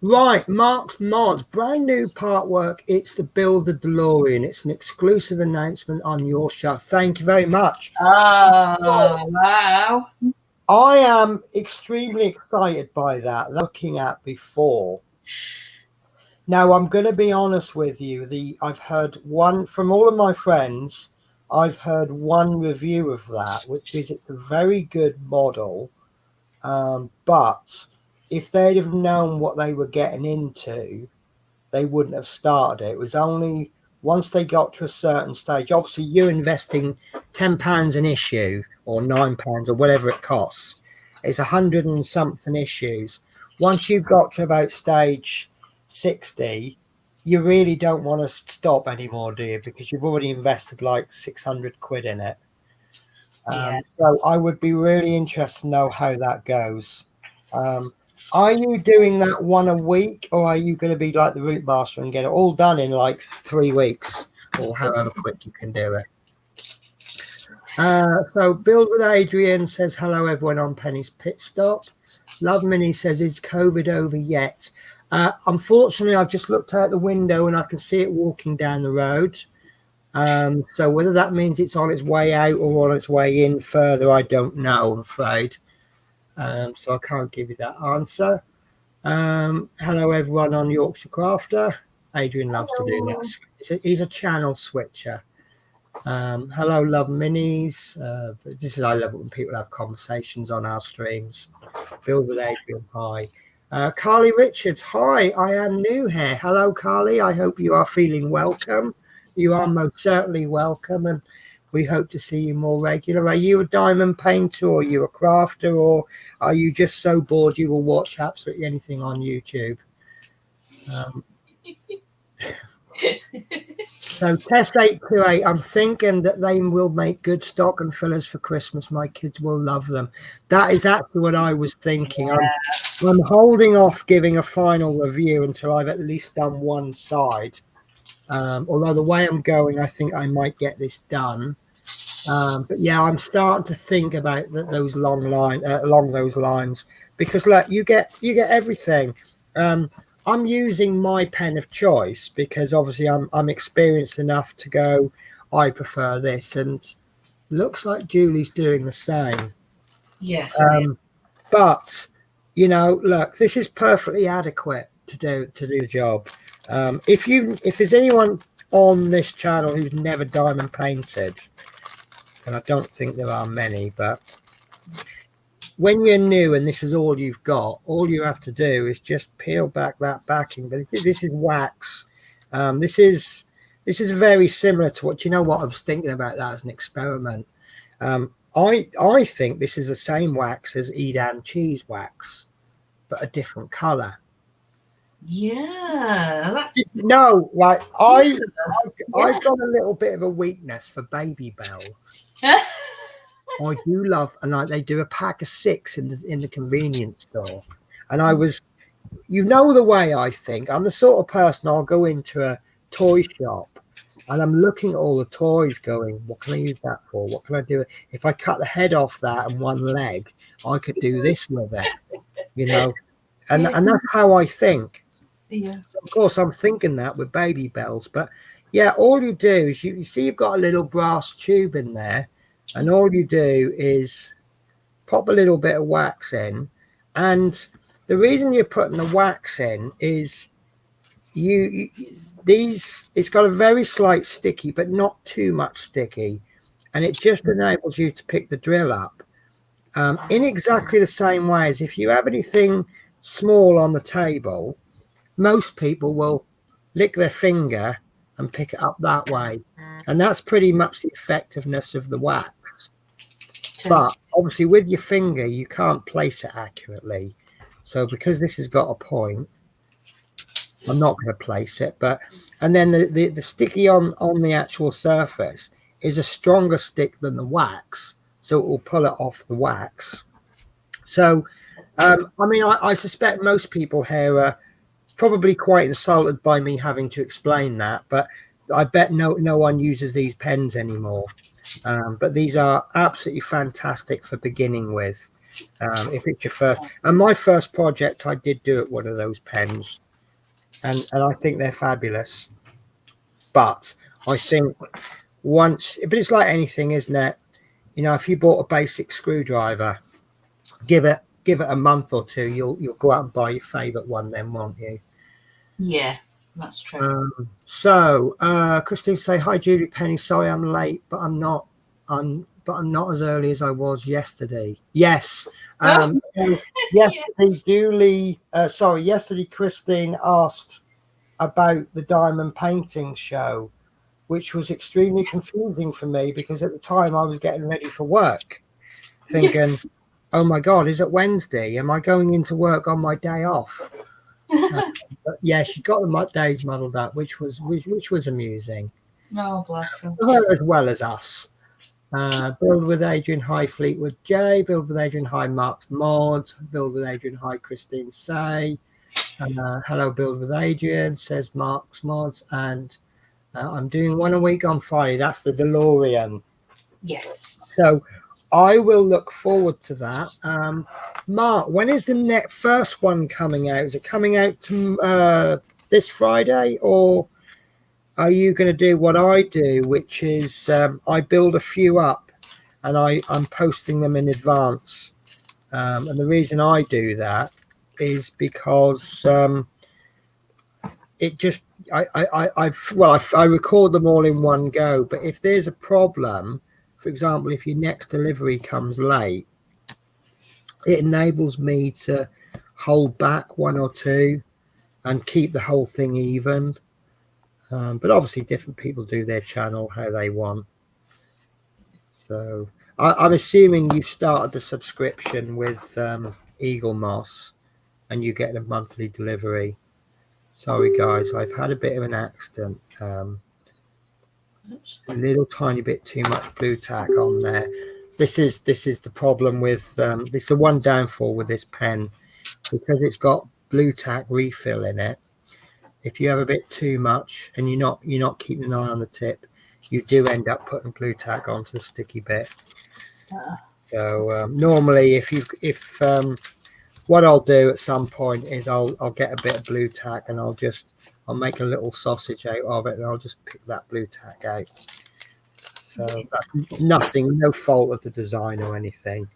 Right, Mark's Mods, brand new part work. It's the Build a DeLorean. It's an exclusive announcement on Yorkshire. Thank you very much. Oh, wow. I am extremely excited by that. Looking at before. Now, I'm going to be honest with you. I've heard one from all of my friends. I've heard one review of that, which is it's a very good model. But if they'd have known what they were getting into, they wouldn't have started it. It was only once they got to a certain stage. Obviously, you're investing £10 an issue or £9 or whatever it costs. It's 100 and something issues. Once you've got to about stage 60, you really don't want to stop anymore, do you? Because you've already invested like 600 quid in it. So I would be really interested to know how that goes. Are you doing that one a week, or are you going to be like the Route Master and get it all done in like 3 weeks, or however quick you can do it? So Build with Adrian says, hello everyone on Penny's Pitstop. Love Minnie says, is COVID over yet? Unfortunately, I've just looked out the window and I can see it walking down the road. So whether that means it's on its way out or on its way in further, I don't know, I'm afraid. So I can't give you that answer. Hello everyone on Yorkshire Crafter. Adrian loves to do that. He's a channel switcher. Hello, Love Minis. I love it when people have conversations on our streams. Build with Adrian, hi. Carly Richards, hi, I am new here. Hello, Carly. I hope you are feeling welcome. You are most certainly welcome, and we hope to see you more regular. Are you a diamond painter, or are you a crafter, or are you just so bored you will watch absolutely anything on YouTube? So Test 828, I'm thinking that they will make good stocking fillers for Christmas. My kids will love them. That is actually what I was thinking. Yeah. I'm holding off giving a final review until I've at least done one side. Although the way I'm going, I think I might get this done. But yeah, I'm starting to think about those along those lines, because look, you get everything. I'm using my pen of choice because obviously I'm experienced enough to go, I prefer this, and looks like Julie's doing the same. Yes. But you know, look, this is perfectly adequate to do the job. If there's anyone on this channel who's never diamond painted, and I don't think there are many, but when you're new and this is all you've got, all you have to do is just peel back that backing. But this is wax. This is very similar to what, you know what, I was thinking about that as an experiment. I think this is the same wax as Edam cheese wax, but a different color. Yeah. No, like I've got a little bit of a weakness for Baby Bell. I do love, and they do a pack of 6 in the convenience store. And I was, you know, the way I think, I'm the sort of person, I'll go into a toy shop and I'm looking at all the toys going, what can I use that for? What can I do? If I cut the head off that and one leg, I could do this with it, you know, and that's how I think. Yeah. So of course, I'm thinking that with Baby Bells, but yeah, all you do is you see you've got a little brass tube in there, and all you do is pop a little bit of wax in. And the reason you're putting the wax in is you these, it's got a very slight sticky, but not too much sticky, and it just enables you to pick the drill up in exactly the same way as if you have anything small on the table. Most people will lick their finger and pick it up that way, and that's pretty much the effectiveness of the wax. But obviously with your finger you can't place it accurately, so because this has got a point, I'm not going to place it. But and then the sticky on the actual surface is a stronger stick than the wax, so it will pull it off the wax. So I mean, I suspect most people here are probably quite insulted by me having to explain that, but I bet no one uses these pens anymore. But these are absolutely fantastic for beginning with. If it's your first, and my first project, I did do it one of those pens, and I think they're fabulous. But I think but it's like anything, isn't it? You know, if you bought a basic screwdriver, give it a month or two, you'll go out and buy your favorite one then, won't you? Yeah, that's true. Christine say, hi Judy, Penny, sorry I'm late, but I'm not as early as I was yesterday. Yes. Yesterday Christine asked about the diamond painting show, which was extremely confusing for me because at the time I was getting ready for work, thinking, oh my God, is it Wednesday? Am I going into work on my day off? But yeah, she got the days muddled up, which was amusing. Oh, bless her. As well as us. Build with Adrian, hi Fleetwood J. Build with Adrian, hi Mark's Mod. Build with Adrian, hi Christine Say. Hello, Build with Adrian, says Mark's Mods. And I'm doing one a week on Friday. That's the DeLorean. Yes. So I will look forward to that. Mark, when is the first one coming out? Is it coming out to, this Friday, or are you going to do what I do, which is I build a few up and I'm posting them in advance? And the reason I do that is because it just I record them all in one go. But if there's a problem, for example, if your next delivery comes late, it enables me to hold back one or two and keep the whole thing even. But obviously different people do their channel how they want. So I'm assuming you've started the subscription with Eagle Moss and you get a monthly delivery. Sorry guys, I've had a bit of an accident. A little tiny bit too much blue tack on there. This is the problem with this is the one downfall with this pen, because it's got blue tack refill in it. If you have a bit too much and you're not keeping an eye on the tip, you do end up putting blue tack onto the sticky bit. So normally what I'll do at some point is I'll get a bit of blue tack and I'll make a little sausage out of it and I'll just pick that blue tack out. So that's no fault of the design or anything.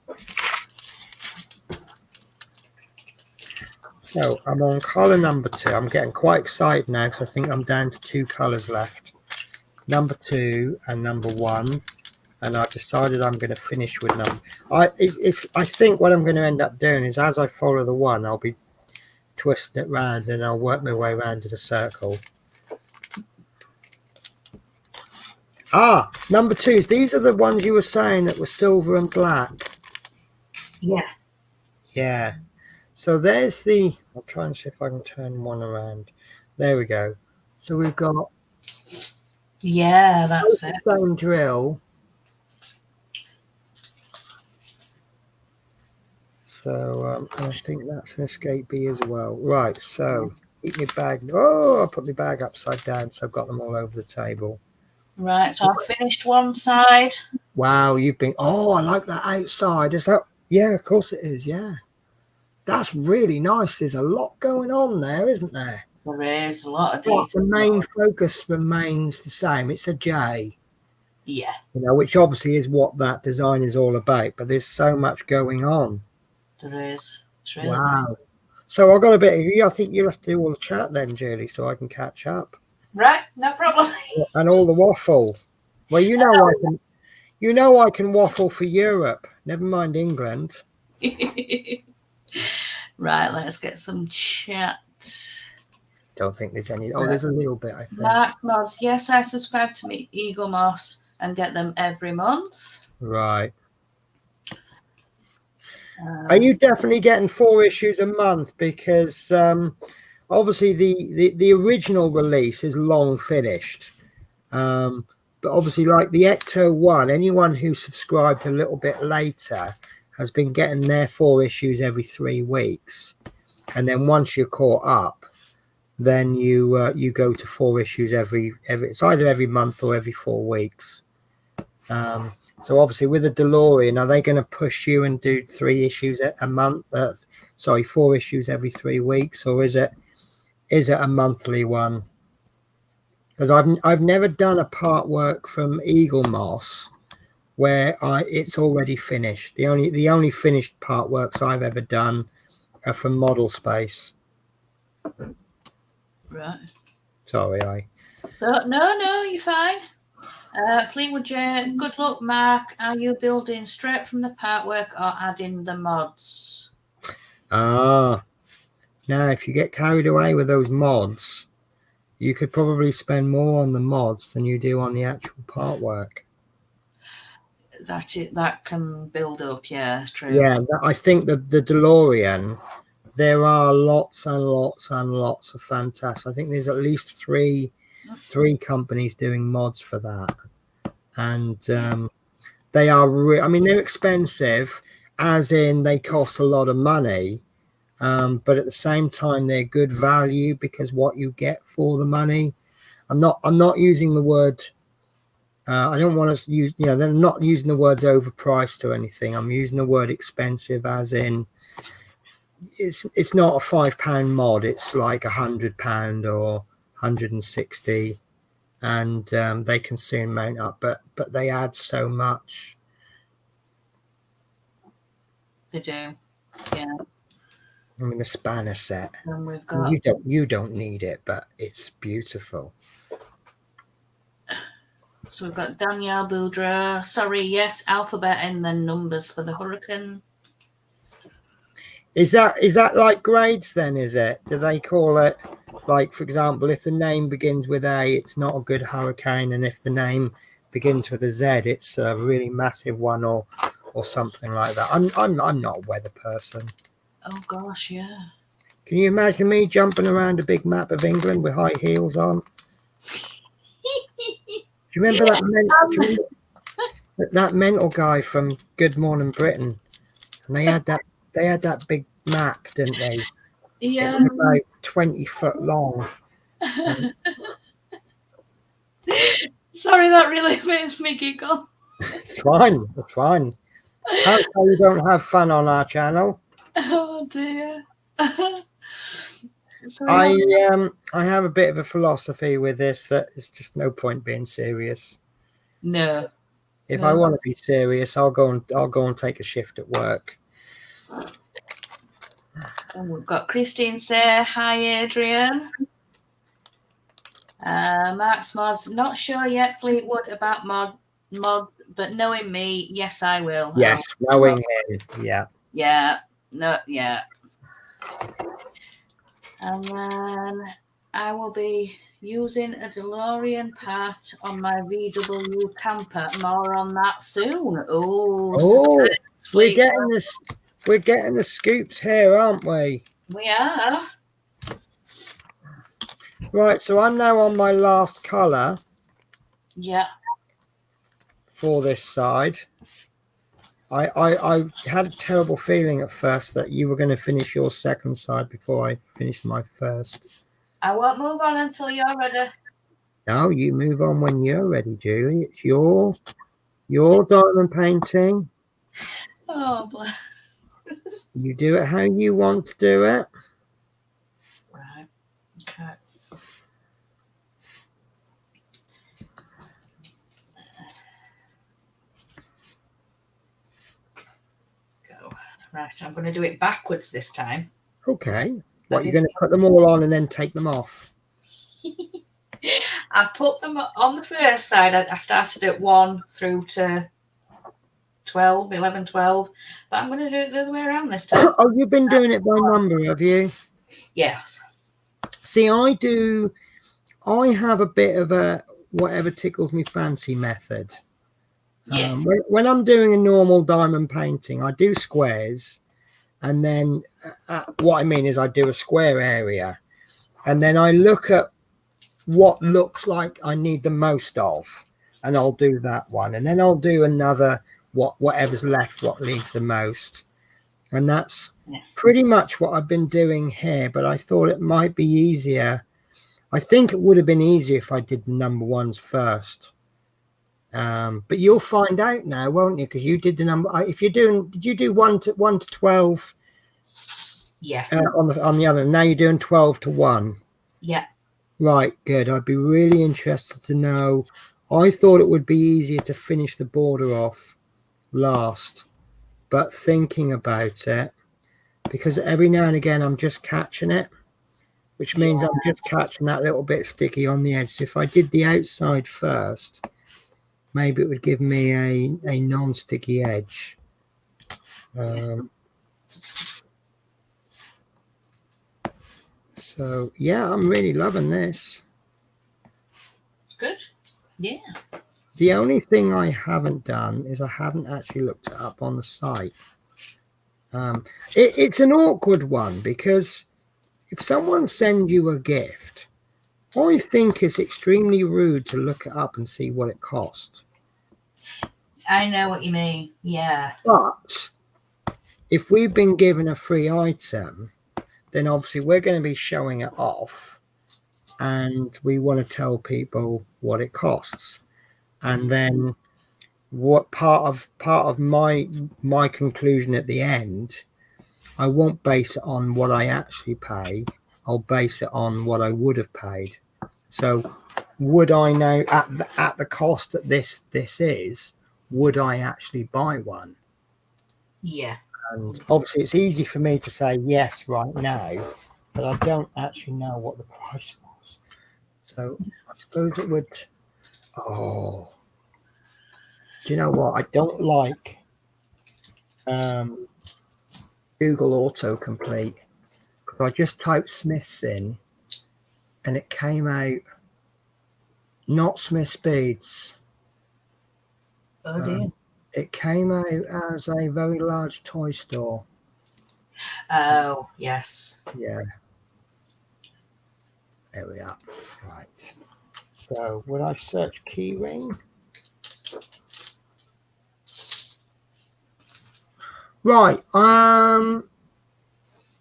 So I'm on color number 2. I'm getting quite excited now because I think I'm down to 2 colors left. Number 2 and number 1. And I've decided I'm going to finish with number. I think what I'm going to end up doing is as I follow the 1, I'll be twisting it round and I'll work my way around in a circle. Number 2s. These are the ones you were saying that were silver and black. Yeah. Yeah. So there's I'll try and see if I can turn one around. There we go. So we've got. Yeah, that's it. Same drill. So I think that's an escape B as well. Right. So keep my bag. Oh, I put my bag upside down, so I've got them all over the table. Right. So I finished one side. Wow, you've been. Oh, I like that outside. Is that? Yeah, of course it is. Yeah. That's really nice. There's a lot going on there, isn't there? There is a lot of detail. The main focus remains the same. It's a J. Yeah. Which obviously is what that design is all about. But there's so much going on. There is. It's really wow. nice. So I got a bit of you. I think you'll have to do all the chat then, Julie, so I can catch up. Right, no problem. And all the waffle. Well, you know I can. You know I can waffle for Europe. Never mind England. Right, let's get some chat. Don't think there's any. Oh, there's a little bit, I think. Mark Mods, yes, I subscribe to me Eagle Moss and get them every month. Right. Are you definitely getting 4 issues a month? Because obviously the original release is long finished. But obviously, like the Ecto 1, anyone who subscribed a little bit later has been getting their 4 issues every 3 weeks. And then once you're caught up, then you go to 4 issues every it's either every month or every 4 weeks. So obviously with the DeLorean, are they going to push you and do 3 issues a month? 4 issues every 3 weeks, or is it a monthly one? Because I've never done a part work from Eagle Moss where it's already finished. The only finished part works I've ever done are from Model Space. Right. Sorry, No, you're fine. Fleetwood J, good luck, Mark. Are you building straight from the part work or adding the mods? now if you get carried away with those mods, you could probably spend more on the mods than you do on the actual part work. That can build up, yeah, true. Yeah, I think the DeLorean, there are lots and lots and lots of fantastic. I think there's at least three companies doing mods for that, and they are. I mean, they're expensive, as in they cost a lot of money, but at the same time they're good value because what you get for the money. I'm not using the word. I don't want to use. They're not using the words overpriced or anything. I'm using the word expensive, as in. It's not a £5 mod, it's like £100 or 160, and they can soon mount up, but they add so much. They do, yeah. I mean, the spanner set, and we've got you don't need it, but it's beautiful. So we've got Danielle Boudreau. Sorry, yes, alphabet and then numbers for the Hurricane. Is that like grades then, is it? Do they call it, like, for example, if the name begins with A, it's not a good Hurricane, and if the name begins with a Z, it's a really massive one, or something like that? I'm not a weather person. Oh gosh, yeah. Can you imagine me jumping around a big map of England with high heels on? Do you remember that mental guy from Good Morning Britain? And they had that big map, didn't they? Yeah. It was about 20 foot long. Sorry, that really makes me giggle. It's fine. How come you don't have fun on our channel? Oh dear. I have a bit of a philosophy with this, that it's just no point being serious. No. If I want to be serious, I'll go and take a shift at work. And we've got Christine say hi, Adrian. Mark's mods, not sure yet, Fleetwood, about mod, but knowing me, yes, I will. Yes, knowing him, yeah. Yeah, no, yeah. And then I will be using a DeLorean part on my VW camper. More on that soon. Oh, we're getting the scoops here, aren't we? We are. Right, so I'm now on my last colour. Yeah. For this side. I had a terrible feeling at first that you were going to finish your second side before I finished my first. I won't move on until you're ready. No, you move on when you're ready, Julie. It's your diamond painting. Oh, boy. You do it how you want to do it. Right. Okay. Go. Right, I'm going to do it backwards this time. Okay. What, you're going to put them all on and then take them off? I put them on the first side. I started at 1 through to 12, 11, 12. But I'm going to do it the other way around this time. Oh, you've been doing it by number, have you? Yes. See, I do. I have a bit of a whatever tickles me fancy method. Yeah. When I'm doing a normal diamond painting, I do squares, and then what I mean is I do a square area, and then I look at what looks like I need the most of, and I'll do that one, and then I'll do another whatever's left, what needs the most, and that's pretty much what I've been doing here. But I thought it might be easier. I think it would have been easier if I did the number ones first. But you'll find out now, won't you? Because you did the number. If you're doing, did you do 1 to 12? Yeah. On the other. Now you're doing 12 to 1. Yeah. Right. Good. I'd be really interested to know. I thought it would be easier to finish the border off last, but thinking about it, because every now and again I'm just catching it, which means I'm just catching that little bit sticky on the edge. So if I did the outside first, maybe it would give me a non-sticky edge. So yeah, I'm really loving this. It's good. Yeah. The only thing I haven't done is I haven't actually looked it up on the site. It's an awkward one, because if someone sends you a gift, I think it's extremely rude to look it up and see what it cost. I know what you mean. Yeah. But if we've been given a free item, then obviously we're going to be showing it off, and we want to tell people what it costs. And then what part of my conclusion at the end, I won't base it on what I actually pay. I'll base it on what I would have paid. So would I now, at the cost that this is, would I actually buy one? Yeah. And obviously it's easy for me to say yes right now, but I don't actually know what the price was. So I suppose it would. Oh, do you know what? I don't like Google autocomplete, because I just typed Smiths in and it came out not Smiths Beads. Oh dear. It came out as a very large toy store. Oh, yes. Yeah. There we are. Right. So would I search keyring? Right.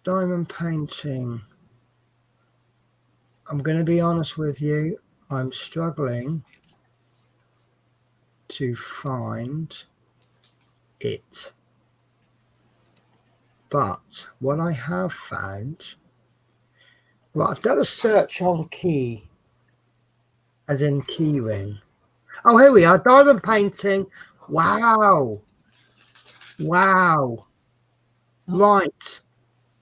Diamond painting. I'm going to be honest with you. I'm struggling to find it. But what I have found, right, I've done a search on key, as in keyring. Oh, here we are, diamond painting. Wow. Wow. Right.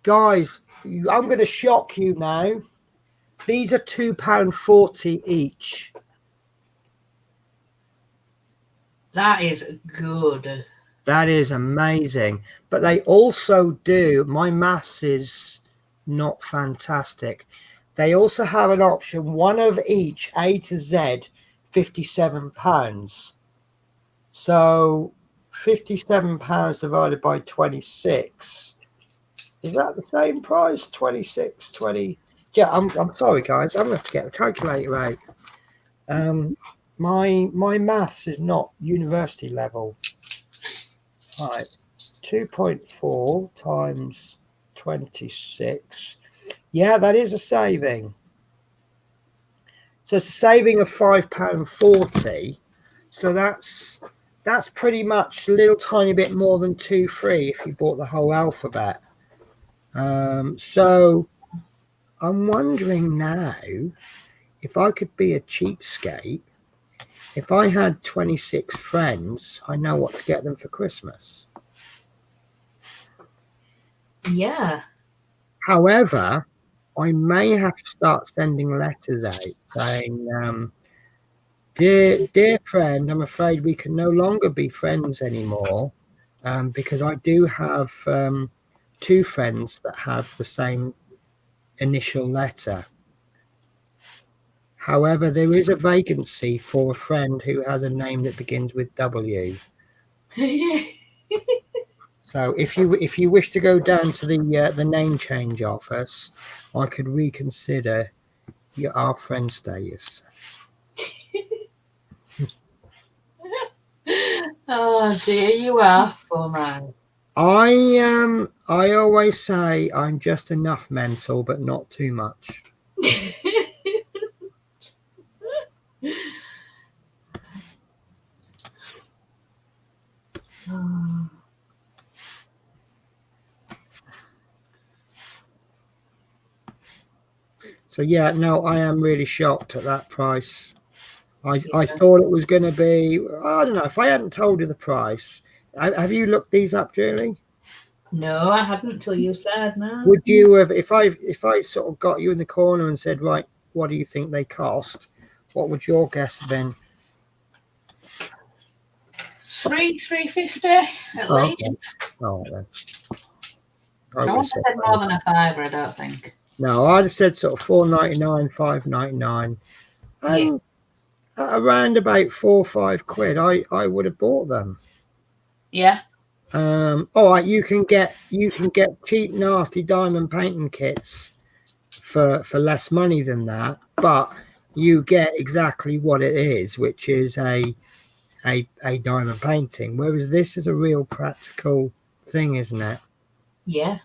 Guys, I'm going to shock you now. These are £2.40 each. That is good. That is amazing. But they also do, my maths is not fantastic. They also have an option, one of each, A to Z, £57. So £57 divided by 26. Is that the same price? 26, 20. Yeah, I'm sorry, guys. I'm going to have to get the calculator out. My maths is not university level. Right, 2.4 times 26. Yeah, that is a saving. So it's a saving of £5.40. So that's pretty much a little tiny bit more than 2.3 if you bought the whole alphabet. So I'm wondering now if I could be a cheapskate. If I had 26 friends, I know what to get them for Christmas. Yeah. However, I may have to start sending letters out saying, dear friend, I'm afraid we can no longer be friends anymore, because I do have 2 friends that have the same initial letter. However, there is a vacancy for a friend who has a name that begins with W. So if you wish to go down to the name change office, I could reconsider our friend status. Oh dear, you are full man. I always say I'm just enough mental, but not too much. So yeah, no, I am really shocked at that price. I thought it was going to be, I don't know, if I hadn't told you the price. Have you looked these up, Julie? No, I hadn't till you said. No. Would you have, if I sort of got you in the corner and said, right, what do you think they cost? What would your guess have been? 350 at least. Okay. Oh, then. No one said more than a fiver, I don't think. No, I'd have said sort of £4.99, £5.99, and at around about £4 or £5, I would have bought them. Yeah. All right, you can get cheap, nasty diamond painting kits for less money than that, but you get exactly what it is, which is a diamond painting. Whereas this is a real practical thing, isn't it? Yeah.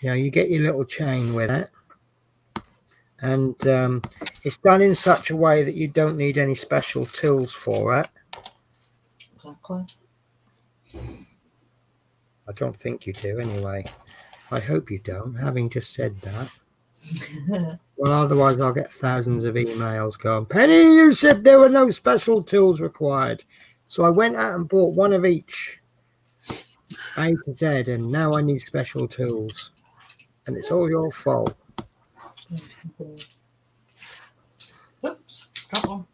You know, you get your little chain with it, and it's done in such a way that you don't need any special tools for it. Exactly. I don't think you do anyway. I hope you don't, having just said that. Well, otherwise I'll get thousands of emails going, Penny, you said there were no special tools required. So I went out and bought one of each, A to Z, and now I need special tools. And it's all your fault. Oops, got one.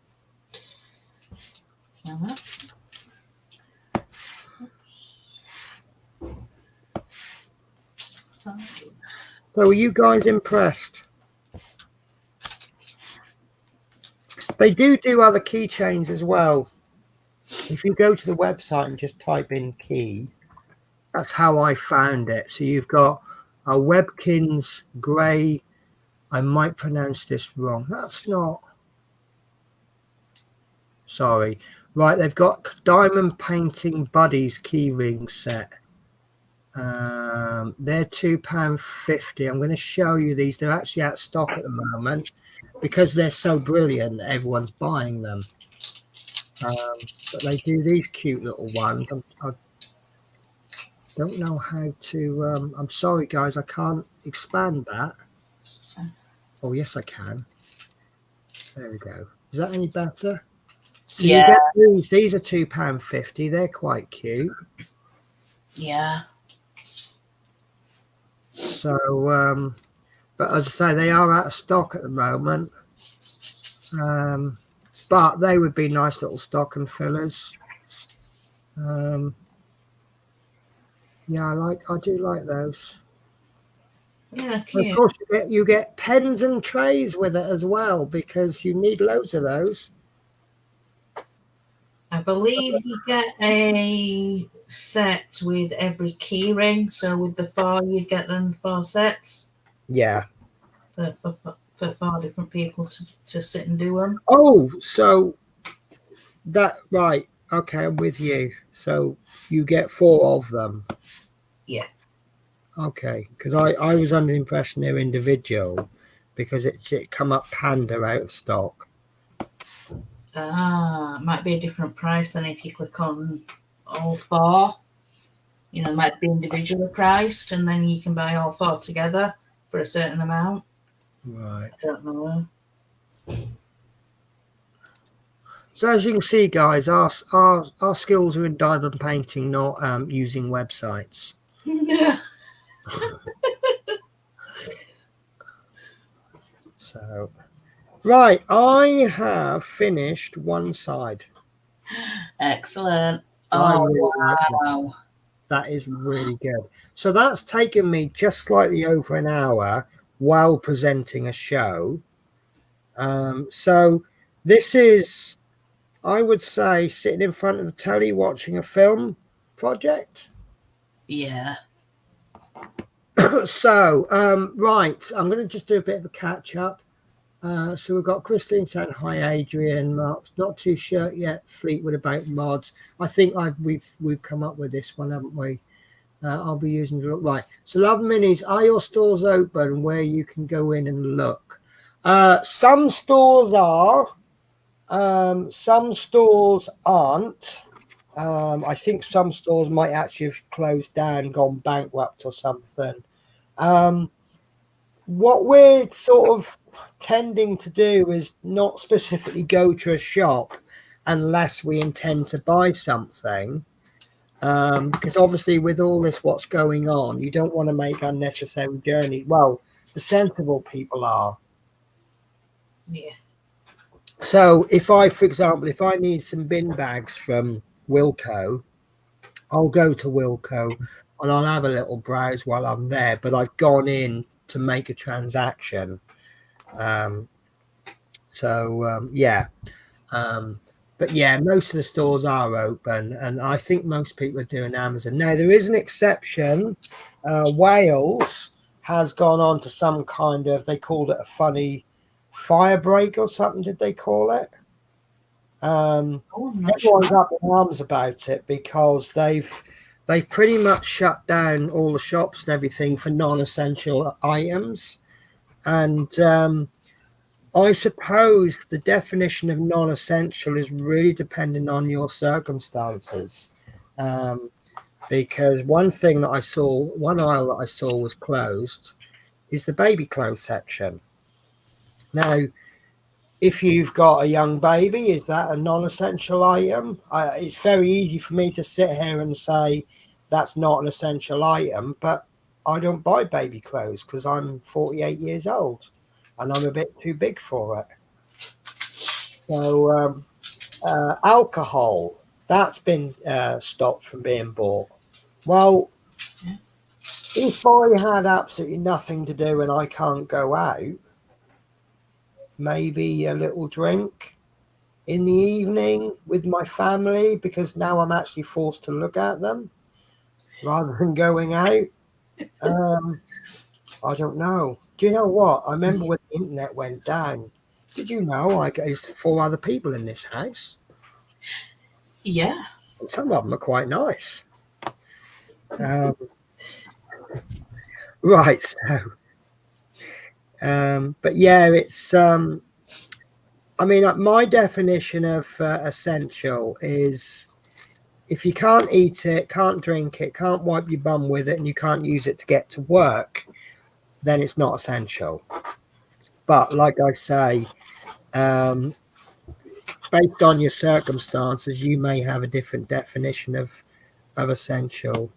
So are you guys impressed? They do other keychains as well. If you go to the website and just type in key, that's how I found it. So you've got a Webkins grey. I might pronounce this wrong. That's not. Sorry. Right, they've got Diamond Painting Buddies keyring set. They're £2.50. I'm going to show you these. They're actually out of stock at the moment because they're so brilliant that everyone's buying them. But they do these cute little ones. I don't know how to. I'm sorry, guys. I can't expand that. Oh, yes, I can. There we go. Is that any better? So yeah. You get these are £2.50. They're quite cute. Yeah. So, but as I say, they are out of stock at the moment. But they would be nice little stocking fillers. Yeah, I do like those. Yeah, cute. Of course, you get pens and trays with it as well because you need loads of those. I believe you get a set with every key ring. So with the 4, you'd get them 4 sets. Yeah. For 4 different people to sit and do them. Oh, so that, right. Okay, I'm with you. So you get 4 of them. Yeah. Okay, because I was under the impression they're individual because it come up Panda out of stock. Might be a different price than if you click on all 4. You know, they might be individually priced, and then you can buy all 4 together for a certain amount. Right. I don't know. So as you can see, guys, our skills are in diamond painting, not using websites. Yeah. Right, I have finished one side. Excellent. I Oh, really like that. wow. That is really good. So that's taken me just slightly over an hour while presenting a show. So this is, I would say, sitting in front of the telly watching a film project. Yeah. So, right, I'm going to just do a bit of a catch up. So we've got Christine saying hi, Adrian. Mark's not too sure yet. Fleetwood about mods. I think we've come up with this one, haven't we? I'll be using the look right. So, Love Minis, are your stores open where you can go in and look? Some stores are. Some stores aren't. I think some stores might actually have closed down, gone bankrupt or something. Um, what we're sort of tending to do is not specifically go to a shop unless we intend to buy something. Because obviously, with all this, what's going on, you don't want to make unnecessary journeys. Well, the sensible people are. Yeah. So, if I, for example, if I need some bin bags from Wilco, I'll go to Wilco and I'll have a little browse while I'm there. But I've gone in to make a transaction. Yeah. But yeah, most of the stores are open, and I think most people are doing Amazon. Now, there is an exception. Wales has gone on to some kind of, they called it a funny fire break or something, did they call it? Oh, I'm not sure. Everyone's up in arms about it because they've pretty much shut down all the shops and everything for non-essential items. And I suppose the definition of non-essential is really dependent on your circumstances. Because one thing that I saw, one aisle that I saw was closed, is the baby clothes section. Now, if you've got a young baby, is that a non-essential item? It's very easy for me to sit here and say that's not an essential item, but I don't buy baby clothes because I'm 48 years old and I'm a bit too big for it. So alcohol, that's been stopped from being bought. Well, if I had absolutely nothing to do and I can't go out, maybe a little drink in the evening with my family because now I'm actually forced to look at them rather than going out. I don't know. Do you know what? I remember when the internet went down. Did you know I used 4 other people in this house? Yeah. Some of them are quite nice. Right. So, but yeah, it's. I mean, my definition of essential is if you can't eat it, can't drink it, can't wipe your bum with it, and you can't use it to get to work, then it's not essential. But like I say, based on your circumstances, you may have a different definition of essential.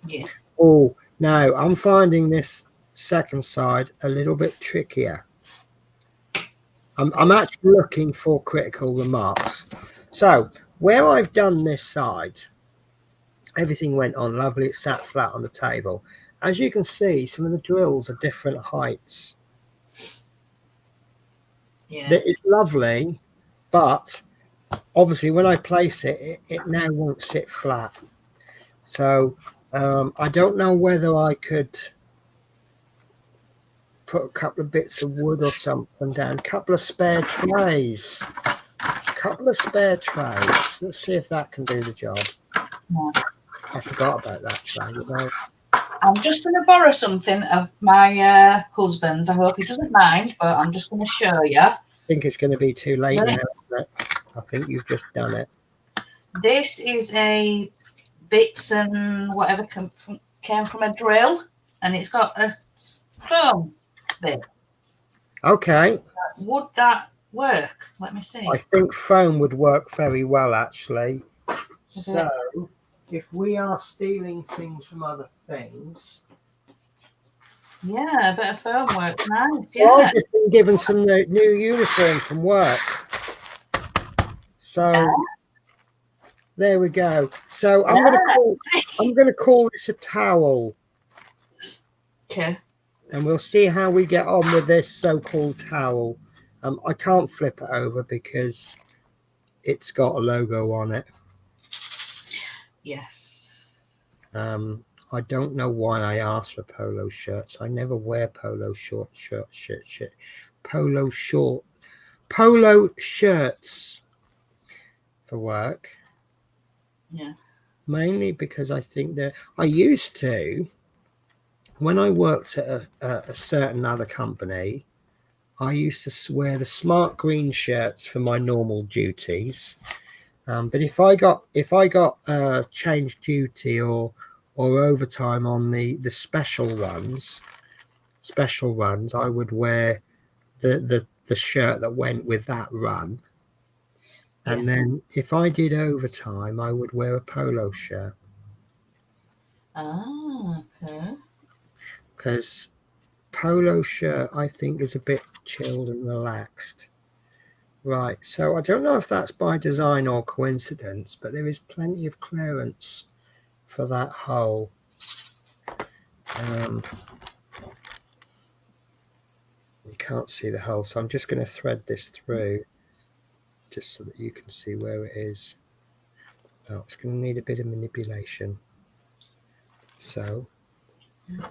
Yeah. Oh, now I'm finding this second side a little bit trickier. I'm actually looking for critical remarks. So where I've done this side, everything went on lovely. It sat flat on the table. As you can see, some of the drills are different heights. Yeah. It's lovely, but obviously when I place it, it now won't sit flat. So I don't know whether I could put a couple of bits of wood or something down, a couple of spare trays. Let's see if that can do the job. No. I forgot about that tray, you know. I'm just going to borrow something of my husband's. I hope he doesn't mind, but I'm just going to show you. I think it's going to be too late now, isn't it? I think you've just done it. This is a bits and whatever came from a drill, and it's got a foam bit. Okay. Would that work? Let me see. I think foam would work very well, actually. So, if we are stealing things from other things, Yeah, a bit of foam works nice. Well, Yeah. I've just been given some new uniform from work. So there we go. So I'm gonna call this a towel, Okay. and we'll see how we get on with this so-called towel. I can't flip it over because it's got a logo on it. Yes. I don't know why I asked for polo shirts. I never wear polo shirts for work. Yeah. Mainly because I think that I used to, when I worked at a certain other company, I used to wear the smart green shirts for my normal duties. But if I got change duty or overtime on the special runs, I would wear the shirt that went with that run. And then if I did overtime, I would wear a polo shirt. Ah, okay. Because polo shirt, I think, is a bit chilled and relaxed. Right, so I don't know if that's by design or coincidence, but there is plenty of clearance for that hole. You can't see the hole, so I'm just going to thread this through just so that you can see where it is. Oh, it's going to need a bit of manipulation. So yeah,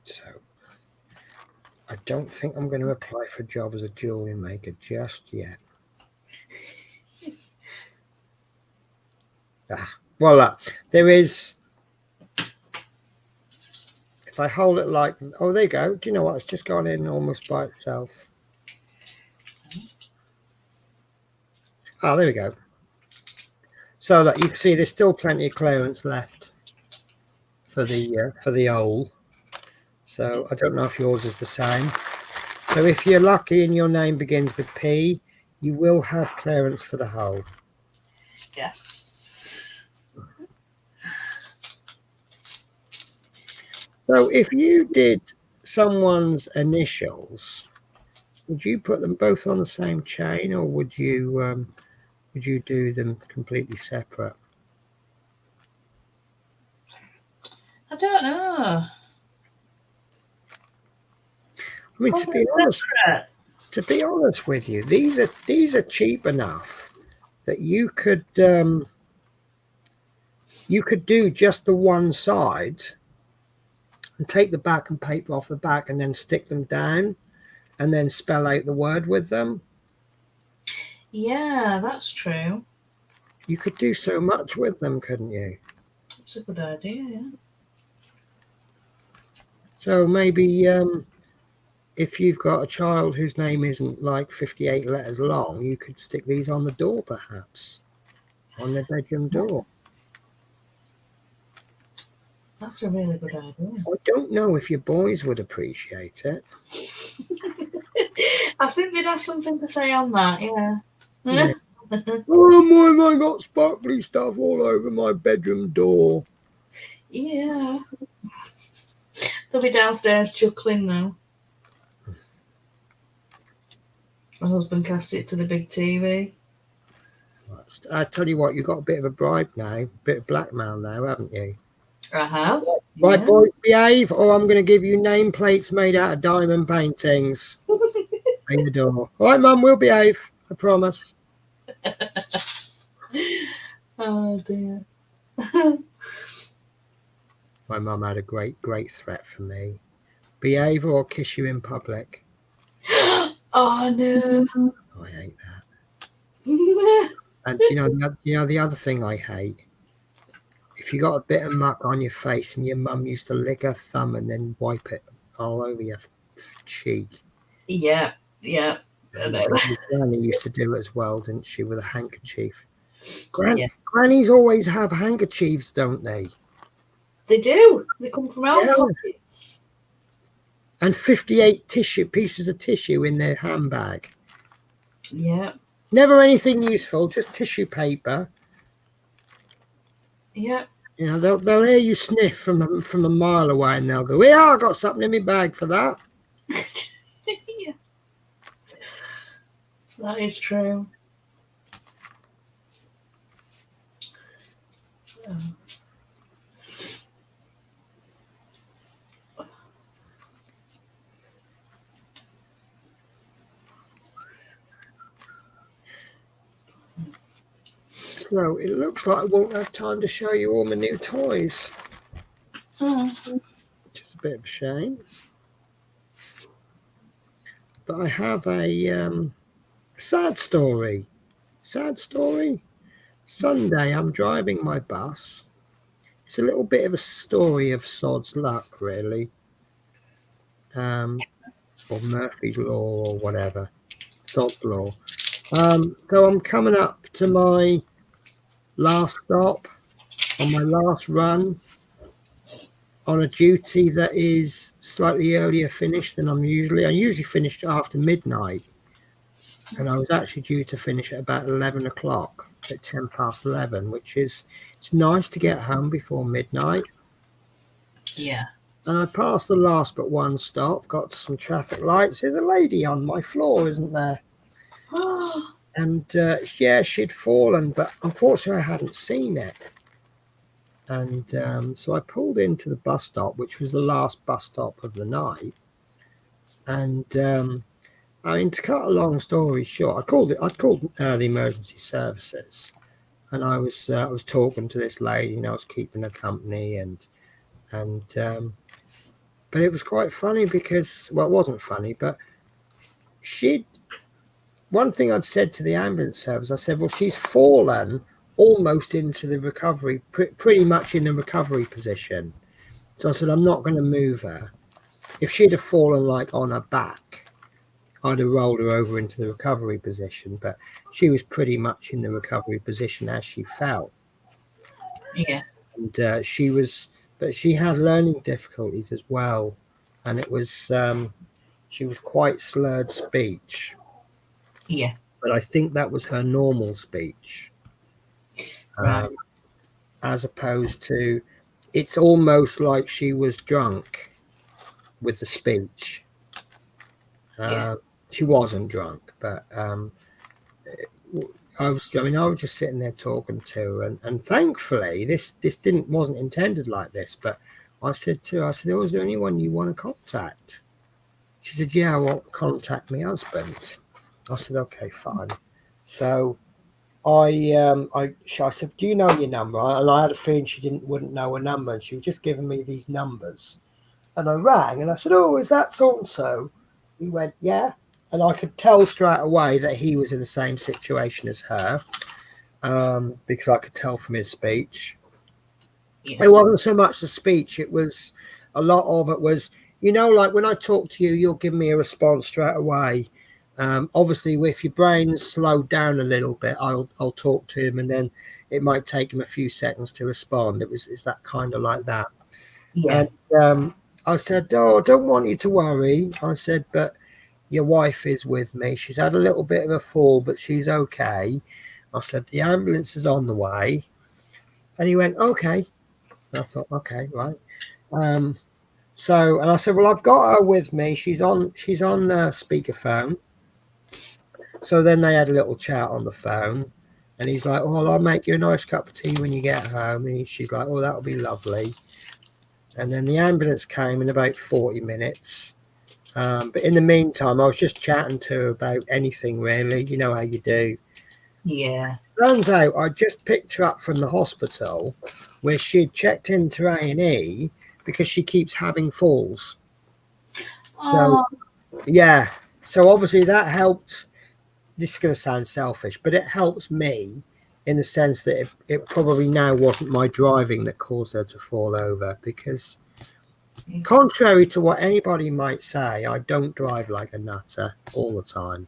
so I don't think I'm going to apply for a job as a jewelry maker just yet. Voila, there is. If I hold it like, oh, there you go. Do you know what? It's just gone in almost by itself. Oh, there we go. So that you can see there's still plenty of clearance left for the hole. So I don't know if yours is the same. So if you're lucky and your name begins with P, you will have clearance for the hole. Yes. So if you did someone's initials, would you put them both on the same chain, or would you do them completely separate? I don't know. I mean, to be honest with you, these are cheap enough that you could do just the one side and take the back and paper off the back and then stick them down and then spell out the word with them. Yeah, that's true. You could do so much with them, couldn't you? That's a good idea, yeah. So maybe if you've got a child whose name isn't like 58 letters long, you could stick these on the door, perhaps, on their bedroom door. That's a really good idea. I don't know if your boys would appreciate it. I think they'd have something to say on that, yeah. Yeah. Oh, why have I got sparkly stuff all over my bedroom door? Yeah. They'll be downstairs chuckling now. My husband cast it to the big TV. I tell you what, you've got a bit of a bribe now, a bit of blackmail now, haven't you? I have. Right, Yeah. boys, behave, or I'm going to give you nameplates made out of diamond paintings in the door. All right, Mum, we'll behave. I promise. Oh dear. My mum had a great threat for me. Behave or I'll kiss you in public. Oh no. Oh, I hate that. And you know the other thing I hate? If you got a bit of muck on your face and your mum used to lick her thumb and then wipe it all over your cheek. Yeah, yeah. Granny used to do it as well, didn't she, with a handkerchief? Yeah. Grannies always have handkerchiefs, don't they? They do. They come from our pockets. and 58 pieces of tissue in their handbag. Yeah. Never anything useful, just tissue paper. Yeah. You know, they'll hear you sniff from a mile away, and they'll go, "Yeah, I got something in my bag for that." Yeah. That is true. So it looks like I won't have time to show you all my new toys, which is a bit of a shame. But I have a sad story. Sad story. Sunday, I'm driving my bus. It's a little bit of a story of sod's luck, really, or Murphy's Law or whatever, Sod's Law. So I'm coming up to my last stop on my last run on a duty that is slightly earlier finished than I usually finish after midnight, and I was actually due to finish at about 11 o'clock, at 10 past 11, which is, it's nice to get home before midnight. Yeah. And I passed the last but one stop, got some traffic lights. There's a lady on my floor, isn't there? And yeah, she'd fallen, but unfortunately I hadn't seen it. And so I pulled into the bus stop, which was the last bus stop of the night. And I mean, to cut a long story short, I'd called the emergency services, and I was talking to this lady, and I was keeping her company, and but it was quite funny because, well, it wasn't funny, but one thing I'd said to the ambulance service, I said, well, she's fallen almost into the recovery, pretty much in the recovery position. So I said, I'm not going to move her. If she'd have fallen like on her back, I'd have rolled her over into the recovery position, but she was pretty much in the recovery position as she fell. Yeah. And but she had learning difficulties as well. And it was, she was quite slurred speech. Yeah. But I think that was her normal speech. Right. As opposed to, it's almost like she was drunk with the speech. Yeah. She wasn't drunk, but I was just sitting there talking to her, and thankfully this wasn't intended like this, but I said to her, I said, oh, is there anyone you want to contact? She said, yeah, I want to contact my husband. I said, okay, fine. So I said, do you know your number? And I had a feeling she wouldn't know her number, and she was just giving me these numbers. And I rang, and I said, oh, is that so-and-so? He went, yeah. And I could tell straight away that he was in the same situation as her, because I could tell from his speech. Yeah. It wasn't so much the speech, it was, a lot of it was, like when I talk to you, you'll give me a response straight away. Obviously, if your brain's slowed down a little bit, I'll talk to him, and then it might take him a few seconds to respond. It's that kind of like that. Yeah. And I said, oh, I don't want you to worry. I said, but your wife is with me. She's had a little bit of a fall, but she's okay. I said, the ambulance is on the way. And he went, okay. I thought, okay, right. So, and I said, well, I've got her with me. She's on speakerphone. So then they had a little chat on the phone, and he's like, oh, I'll make you a nice cup of tea when you get home. And she's like, oh, that'll be lovely. And then the ambulance came in about 40 minutes. But in the meantime, I was just chatting to her about anything, really. You know how you do. Yeah. Turns out I just picked her up from the hospital where she'd checked into A&E because she keeps having falls. Oh. So, yeah. So obviously that helped. This is going to sound selfish, but it helps me in the sense that it probably now wasn't my driving that caused her to fall over, because contrary to what anybody might say, I don't drive like a nutter all the time.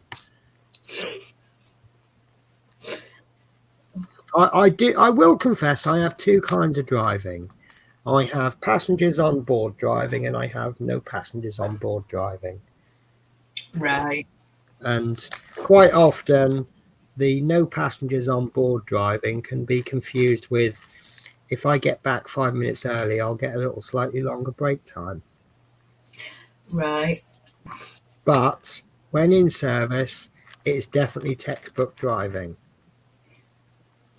I will confess I have two kinds of driving. I have passengers on board driving and I have no passengers on board driving. Right. And quite often, the no passengers on board driving can be confused with, if I get back 5 minutes early, I'll get a little slightly longer break time. Right. But when in service, it is definitely textbook driving.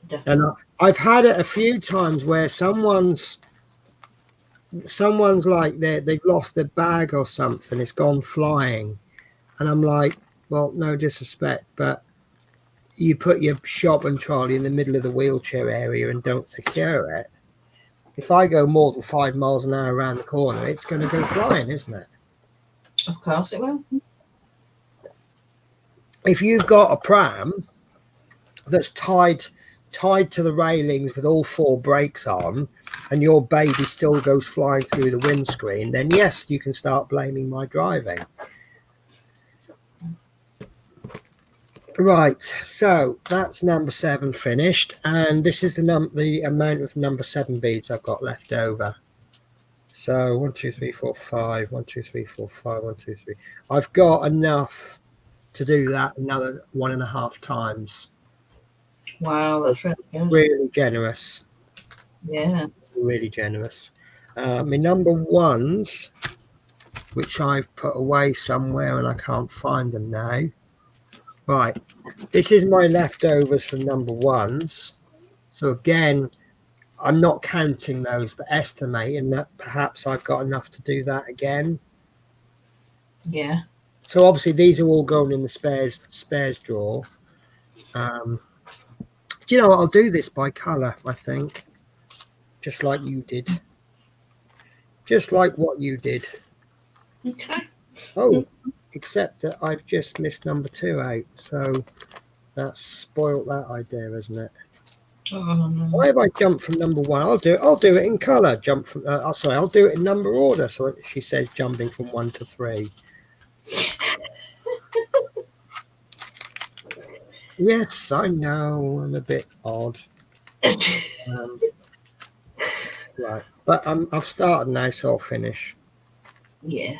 Definitely. And I've had it a few times where someone's like they've lost their bag or something, it's gone flying, and I'm like, well, no disrespect, but you put your shopping trolley in the middle of the wheelchair area and don't secure it. If I go more than 5 miles an hour around the corner, it's going to go flying, isn't it? Of course it will. If you've got a pram that's tied to the railings with all 4 brakes on, and your baby still goes flying through the windscreen, then yes, you can start blaming my driving. Right, so that's number 7 finished, and this is the amount of number 7 beads I've got left over. So 1, 2, 3, 4, 5. 1, 2, 3, 4, 5. 1, 2, 3. I've got enough to do that another 1.5 times. Wow, that's really good. Really generous. Yeah. Really generous. My number 1s, which I've put away somewhere and I can't find them now. Right, this is my leftovers from number 1s. So again, I'm not counting those, but estimating that perhaps I've got enough to do that again. Yeah. So obviously these are all going in the spares drawer. Do you know what? I'll do this by colour, I think. Just like you did. Just like what you did. Okay. Oh, except that I've just missed number 2 out. So that's spoilt that idea, isn't it? Oh, no. Why have I jumped from number 1? I'll do it in colour. Jump from. I'll do it in number order. So she says jumping from 1 to 3. Yes, I know. I'm a bit odd. Right, but I've started now, so I'll finish. Yeah.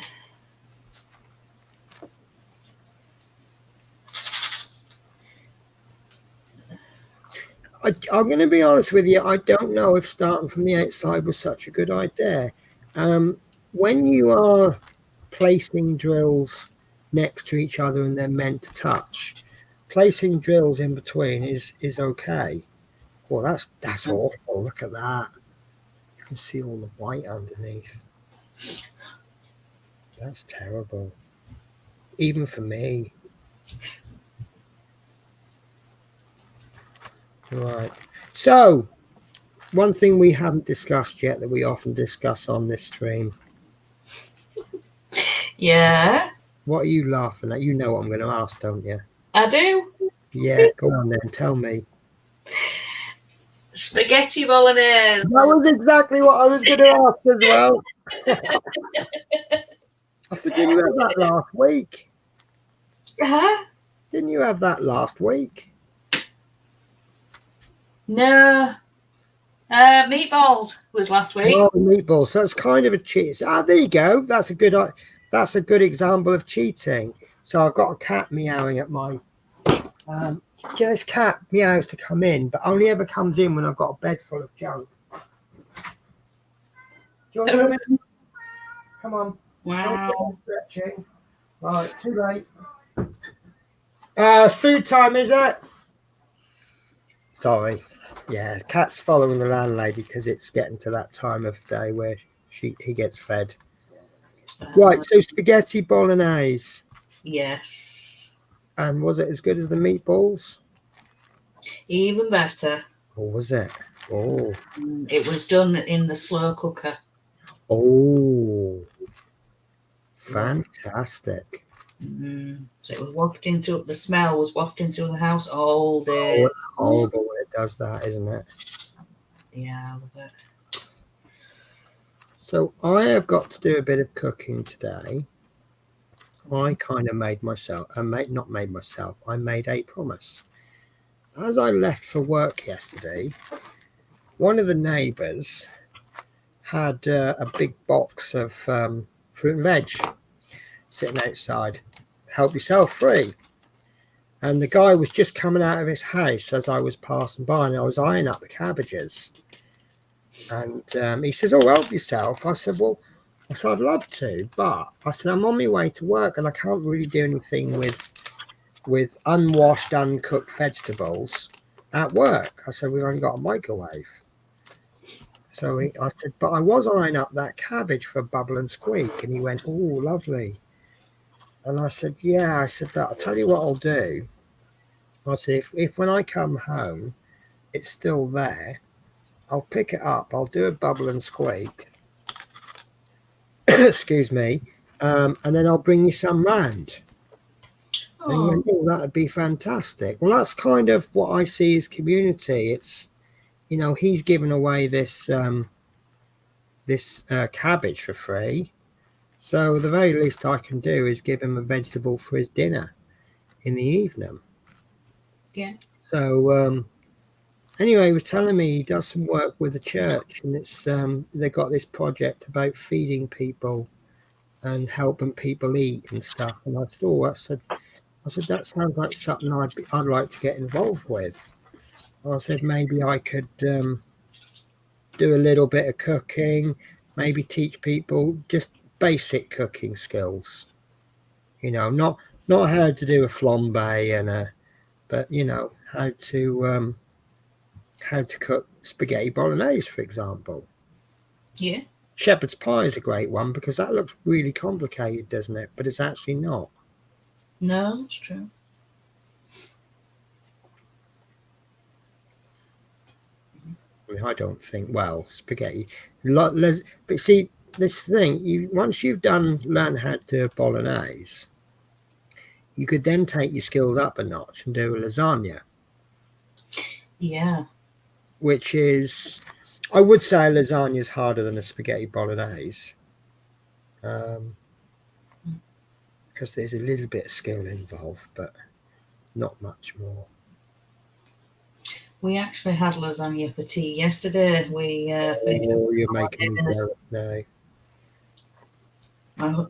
I'm going to be honest with you. I don't know if starting from the outside was such a good idea. When you are placing drills next to each other and they're meant to touch, placing drills in between is okay. Well, that's awful. Look at that. You can see all the white underneath. That's terrible. Even for me. Right. So, one thing we haven't discussed yet that we often discuss on this stream. Yeah. What are you laughing at? You know what I'm going to ask, don't you? I do. Yeah, go on then. Tell me. Spaghetti bolognese. That was exactly what I was going to ask as well. I said, didn't you have that last week? Huh? Didn't you have that last week? No. Meatballs was last week. Oh, meatballs. So it's kind of a cheat. There you go. That's a good example of cheating. So I've got a cat meowing at my. This cat meows to come in, but only ever comes in when I've got a bed full of junk. Do you want to come in? Come on. Wow. Stretching. Right, too late. Food time, is it? Sorry. Yeah, cat's following the landlady because it's getting to that time of day where he gets fed. Right, so spaghetti bolognese. Yes. And was it as good as the meatballs? Even better. Or was it? Oh. It was done in the slow cooker. Oh. Fantastic. So it was wafting through, the smell was wafting through the house all day. Oh, but when it does that, isn't it? Yeah, I love it. So I have got to do a bit of cooking today. I kind of made I made a promise. As I left for work yesterday, one of the neighbours had a big box of fruit and veg sitting outside. Help yourself free. And the guy was just coming out of his house as I was passing by, and I was eyeing up the cabbages. And he says, "Oh, help yourself." I said, "Well," I said, "I'd love to, but," I said, "I'm on my way to work and I can't really do anything with unwashed, uncooked vegetables at work." I said, "We've only got a microwave." So I said, "But I was eyeing up that cabbage for Bubble and Squeak." And he went, "Oh, lovely." And I said, "Yeah." I said, "But I'll tell you what I'll do." I said, if when I come home, it's still there, I'll pick it up. I'll do a Bubble and Squeak. Excuse me. And then I'll bring you some round. And he went, "Oh, that'd be fantastic." Well, that's kind of what I see as community. It's, you know, he's giving away this cabbage for free. So the very least I can do is give him a vegetable for his dinner in the evening. Yeah. So anyway, he was telling me he does some work with the church, and it's they got this project about feeding people and helping people eat and stuff. And I said, "Oh," I said, "that sounds like something I'd like to get involved with." I said, "Maybe I could do a little bit of cooking, maybe teach people just basic cooking skills. You know, not how to do a flambe but you know how to cook spaghetti bolognese, for example." Yeah. Shepherd's pie is a great one because that looks really complicated, doesn't it? But it's actually not. No, it's true. I mean, I don't think, well, spaghetti. But see, this thing, once you've learned how to do a bolognese, you could then take your skills up a notch and do a lasagna. Yeah. Which is, I would say a lasagna is harder than a spaghetti bolognese. Because there's a little bit of skill involved, but not much more. We actually had lasagna for tea yesterday. We finished. Oh, you're making me jealous now.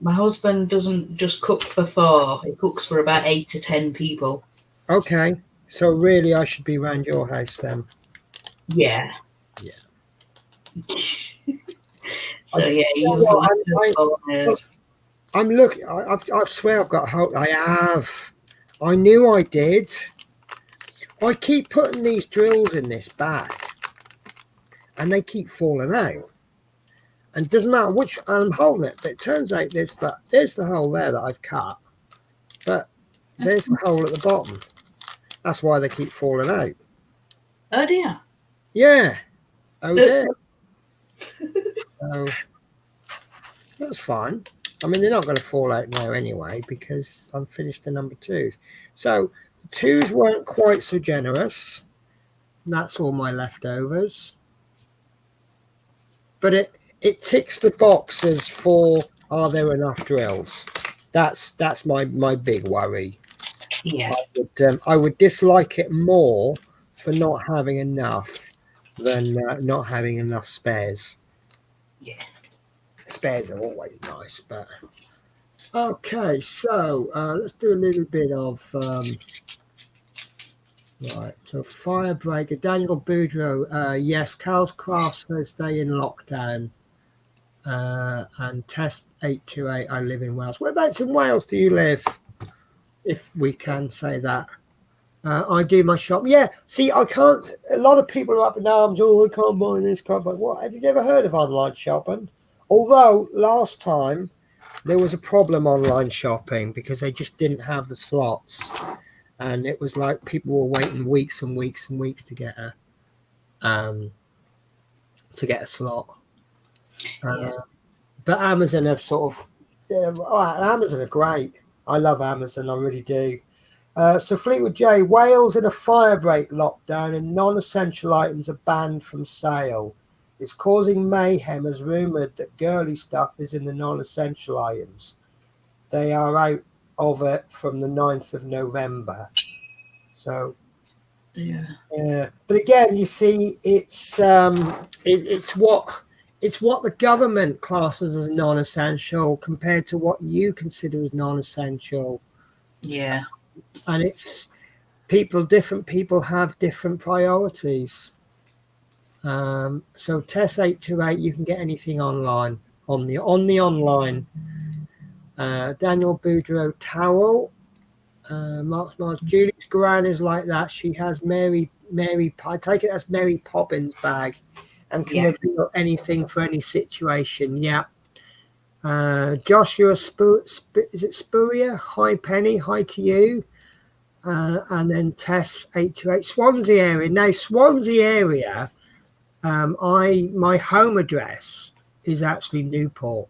My husband doesn't just cook for 4; he cooks for about 8 to 10 people. Okay, so really, I should be around your house then. Yeah. Yeah. So yeah, he uses I'm looking. I swear I've got hope. I have. I knew I did. I keep putting these drills in this bag, and they keep falling out. And it doesn't matter which I'm holding it, but it turns out there's the hole there that I've cut, but there's the hole at the bottom. That's why they keep falling out. Oh dear. Yeah. Oh dear. So that's fine. I mean, they're not going to fall out now anyway because I'm finished the number 2s. So the 2s weren't quite so generous. That's all my leftovers. But it ticks the boxes for, are there enough drills? That's my big worry. Yeah. I would dislike it more for not having enough than not having enough spares. Yeah. Spares are always nice, but okay. So let's do a little bit of right. So Firebreaker, Daniel Boudreau. Yes, Carl's Craft says stay in lockdown. And Test 828. I live in Wales. Whereabouts in Wales do you live? If we can say that. I do my shop. Yeah. See, I can't. A lot of people are up in arms. Oh, I can't buy this. Can't buy. What? Have you never heard of online shopping? Although last time there was a problem online shopping because they just didn't have the slots, and it was like people were waiting weeks and weeks and weeks to get a slot. But Amazon have sort of. Amazon are great. I love Amazon. I really do. So Fleetwood J, Wales in a firebreak lockdown and non-essential items are banned from sale. It's causing mayhem as rumoured that girly stuff is in the non-essential items. They are out of it from the 9th of November. So, yeah. But again, you see, it's it's what the government classes as non-essential compared to what you consider as non-essential. Yeah. And it's different people have different priorities. So Tess 828, you can get anything online on the online. Daniel Boudreau towel. Mark's Mars. Julie's Gran is like that. She has Mary. I take it that's Mary Poppins bag, and can reveal anything for any situation. Yeah. Joshua is it Spurrier? Hi Penny. Hi to you. And then Tess 828 Swansea area. Now Swansea area. My home address is actually Newport.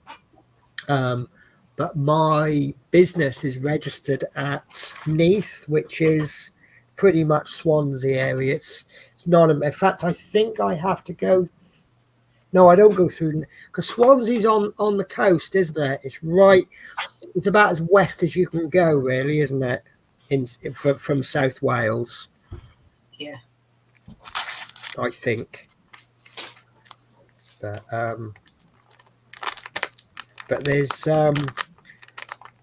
But my business is registered at Neath, which is pretty much Swansea area. It's not. In fact, I think I have to go. No, I don't go through because Swansea's on the coast, isn't it? It's right. It's about as west as you can go, really, isn't it? From South Wales. Yeah. I think. But there's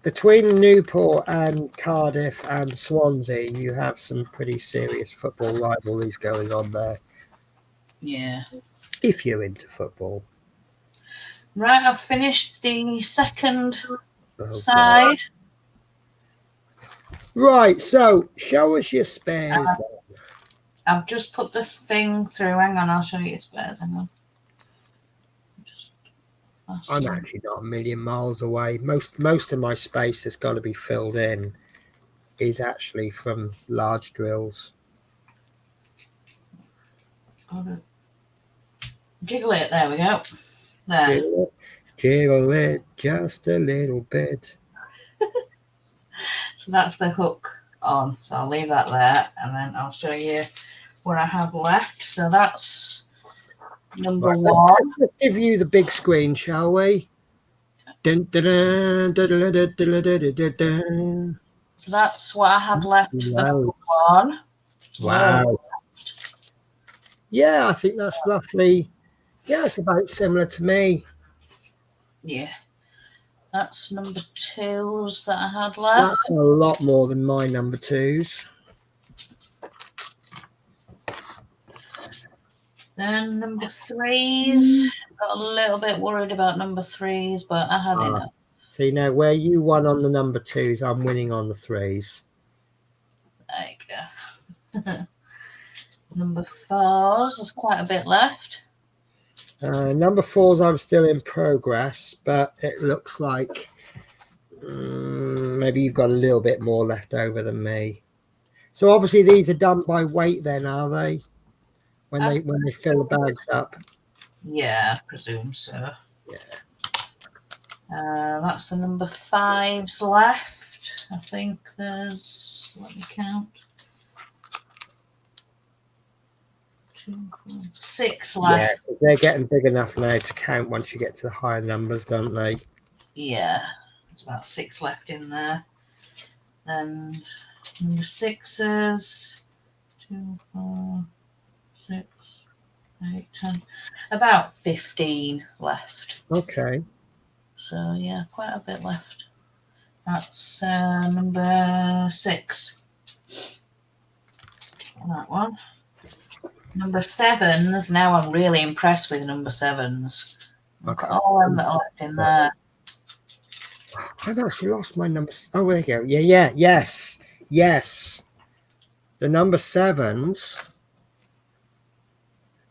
between Newport and Cardiff and Swansea, you have some pretty serious football rivalries going on there. Yeah. If you're into football. Right, I've finished the second side. Right, so show us your spares. I've just put this thing through. Hang on, I'll show you your spares. Hang on. I'm actually not a million miles away. Most of my space that's got to be filled in is actually from large drills. Jiggle it. There we go. There. Jiggle it just a little bit. So that's the hook on. So I'll leave that there, and then I'll show you what I have left. So that's number one. Let's give you the big screen, shall we? Dun, dun, dun, dun, dun, dun, dun, dun, dun, dun. So that's what I have left for number one. Wow. Whoa. Yeah, I think that's roughly, it's about similar to me. Yeah. That's number twos that I had left. That's a lot more than my number twos. Then number threes. Got a little bit worried about number threes, but I had enough. See, now where you won on the number twos, I'm winning on the threes. There you go. Number fours, there's quite a bit left. Number fours, I'm still in progress, but it looks like maybe you've got a little bit more left over than me. So obviously these are done by weight then, are they? When they fill the bags up? Yeah, I presume so. Yeah. That's the number fives left. I think there's, let me count. 2, 4, 6 left. Yeah, they're getting big enough now to count once you get to the higher numbers, don't they? Yeah, there's about 6 left in there. And number sixes, 2, 4, 6, 8, 10, about 15 left. Okay. So yeah, quite a bit left. That's number 6. That one. Number sevens. Now I'm really impressed with number sevens. Look at all them that are left in there. I've actually lost my numbers. Oh, there you go. Yeah. Yes. The number sevens.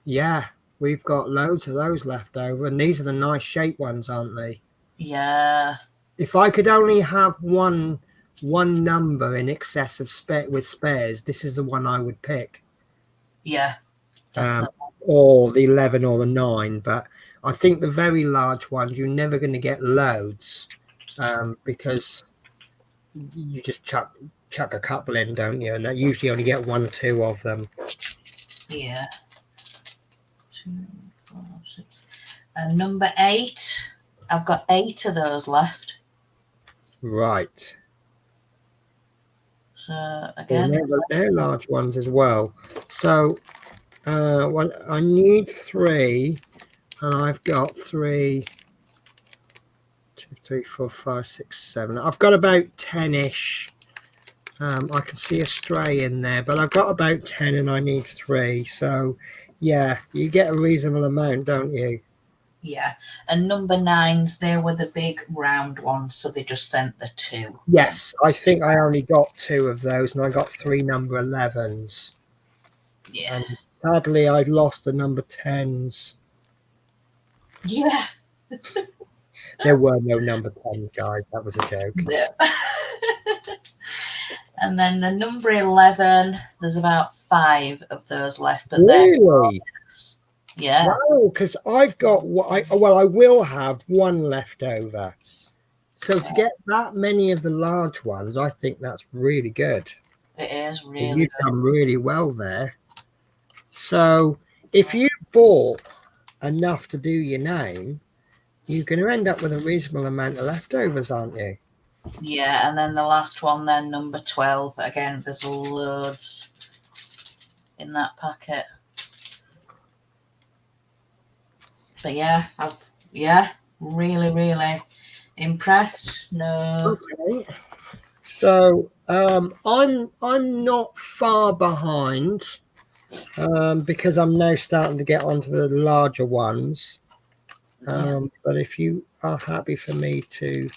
Yeah, we've got loads of those left over, and these are the nice shaped ones, aren't they? Yeah. If I could only have one number in excess of spares, this is the one I would pick. Yeah. Or the 11 or the 9, but I think the very large ones you're never going to get loads because you just chuck a couple in, don't you? And that usually only get 1 or 2 of them. Yeah. 2, 4, 6. And number 8, I've got 8 of those left. Right. So again, they're large ones as well. So I need 3 and I've got 3, 2, 3, 4, 5, 6, 7. I've got about 10-ish. I can see a stray in there, but I've got about 10 and I need 3. So, yeah, you get a reasonable amount, don't you? Yeah. And number 9s, they were the big round ones, so they just sent the 2. Yes, I think I only got 2 of those, and I got 3 number 11s. Yeah. And sadly, I lost the number 10s. Yeah. There were no number 10s, guys. That was a joke. Yeah. And then the number 11, there's about 5 of those left, but Really? yeah. Wow, because I've got I will have 1 left over. So to get that many of the large ones, I think that's really good. It is really You've good. done really well there. So if you bought enough to do your name, you're going to end up with a reasonable amount of leftovers, aren't you? Yeah, and then the last one, then number 12. Again, there's loads in that packet. But yeah, really, really impressed. No. Okay. So I'm not far behind because I'm now starting to get onto the larger ones. But if you are happy for me to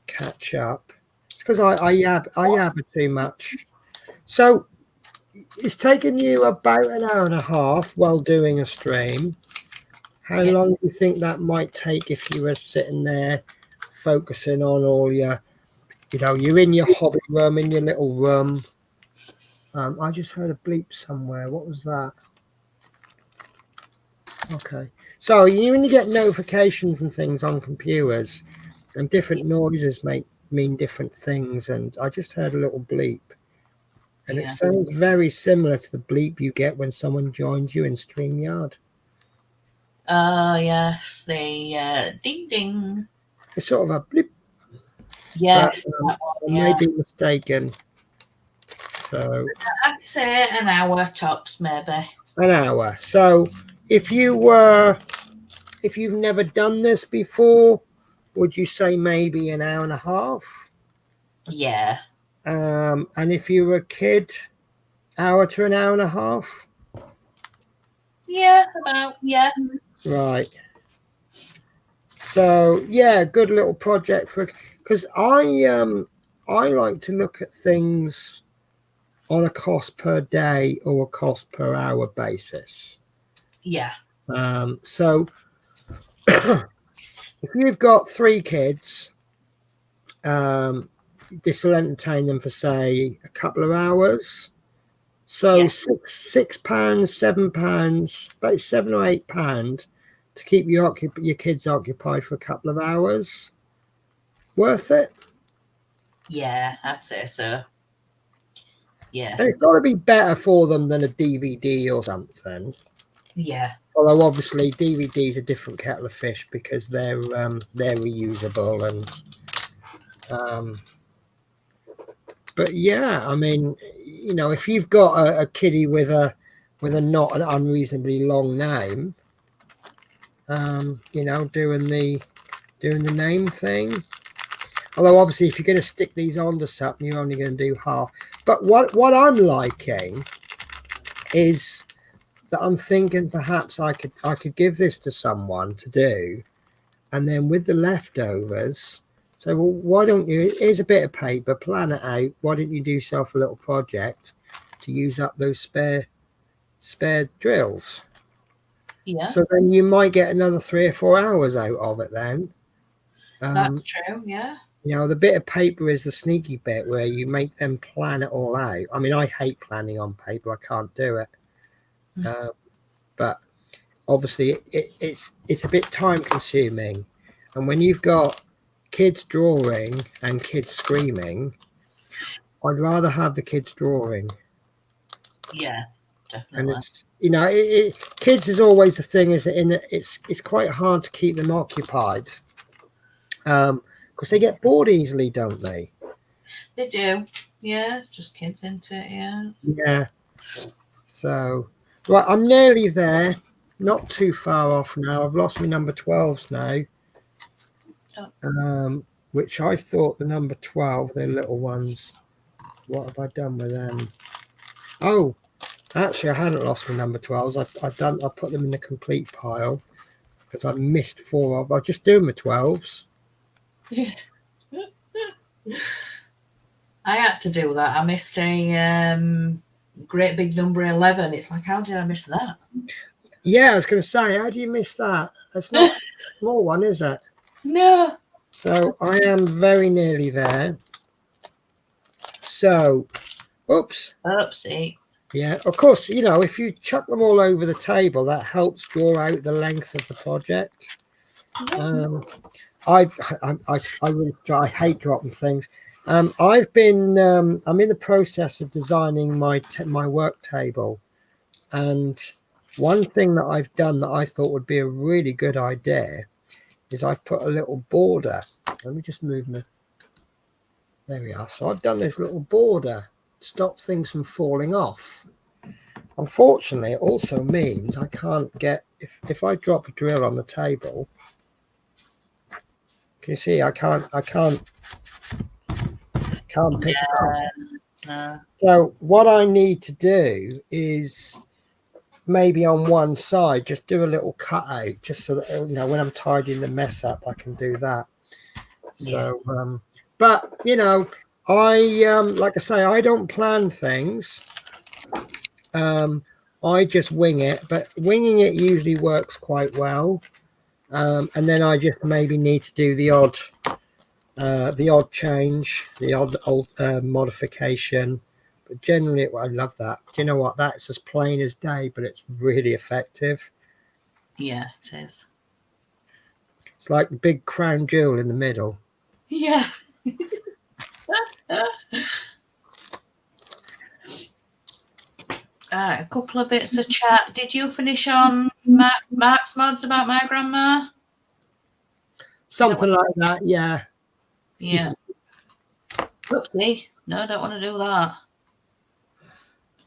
catch up, it's because I yabber too much. So it's taken you about an hour and a half while doing a stream. How long do you think that might take if you were sitting there focusing on all your, you're in your hobby room, in your little room. I just heard a bleep somewhere. What was that? Okay. So when you get notifications and things on computers, and different noises mean different things, and I just heard a little bleep. And it sounds very similar to the bleep you get when someone joins you in StreamYard. Oh, yes, the ding ding. It's sort of a bleep. Yes, I may be mistaken. So I'd say an hour tops, maybe. An hour. So if you've never done this before, would you say maybe an hour and a half? Yeah. And if you were a kid, hour to an hour and a half? Yeah, about, yeah. Right. So yeah, good little project because I like to look at things on a cost per day or a cost per hour basis. Yeah. So if you've got 3 kids, this will entertain them for say a couple of hours. So £6, £7, about £7 or £8 to keep your kids occupied for a couple of hours. Worth it? Yeah, I'd say so. Yeah. And it's got to be better for them than a DVD or something. Yeah. Although obviously DVDs are a different kettle of fish because they're reusable and but yeah, I mean, if you've got a kiddie with a not an unreasonably long name, doing the name thing. Although obviously if you're going to stick these onto something, you're only going to do half. But what I'm liking is that I'm thinking perhaps I could give this to someone to do, and then with the leftovers, so well, why don't you? Here's a bit of paper, plan it out. Why don't you do yourself a little project to use up those spare drills? Yeah. So then you might get another 3 or 4 hours out of it. Then That's true. Yeah. the bit of paper is the sneaky bit where you make them plan it all out. I mean, I hate planning on paper. I can't do it. But obviously it's a bit time consuming, and when you've got kids drawing and kids screaming, I'd rather have the kids drawing. Yeah, And definitely. it's kids is always the thing, is it's quite hard to keep them occupied because they get bored easily, don't they? They do. Yeah, it's just kids into it. Yeah. Yeah. So right, I'm nearly there. not too far off now. I've lost my number 12s now. Which I thought the number 12, they're little ones. What have I done with them? Oh, actually, I hadn't lost my number 12s. I put them in the complete pile because I missed 4 of. I just doing my 12s. I had to do that. I missed a great big number 11. It's like, how did I miss that? Yeah, I was going to say, how do you miss that? That's not a small one, is it? No. So I am very nearly there. So, oops. Oopsie. Yeah, of course, you know, if you chuck them all over the table, that helps draw out the length of the project. I hate dropping things. I'm in the process of designing my work table, and one thing that I've done that I thought would be a really good idea is I've put a little border. Let me just move my. There we are. So I've done this little border to stop things from falling off. Unfortunately, it also means I can't get if I drop a drill on the table. Can you see? I can't pick it up. No. So what I need to do is maybe on one side just do a little cutout, just so that, you know, when I'm tidying the mess up, I can do that. So, but you know, I like I say, I don't plan things. I just wing it, but winging it usually works quite well. And then I just maybe need to do the odd change, the odd modification. But generally, I love that. Do you know what? That's as plain as day, but it's really effective. Yeah, it is. It's like the big crown jewel in the middle. Yeah. A couple of bits of chat. Did you finish on Mark's mods about my grandma? Something like that, yeah. Yeah. Oopsie. No, I don't want to do that.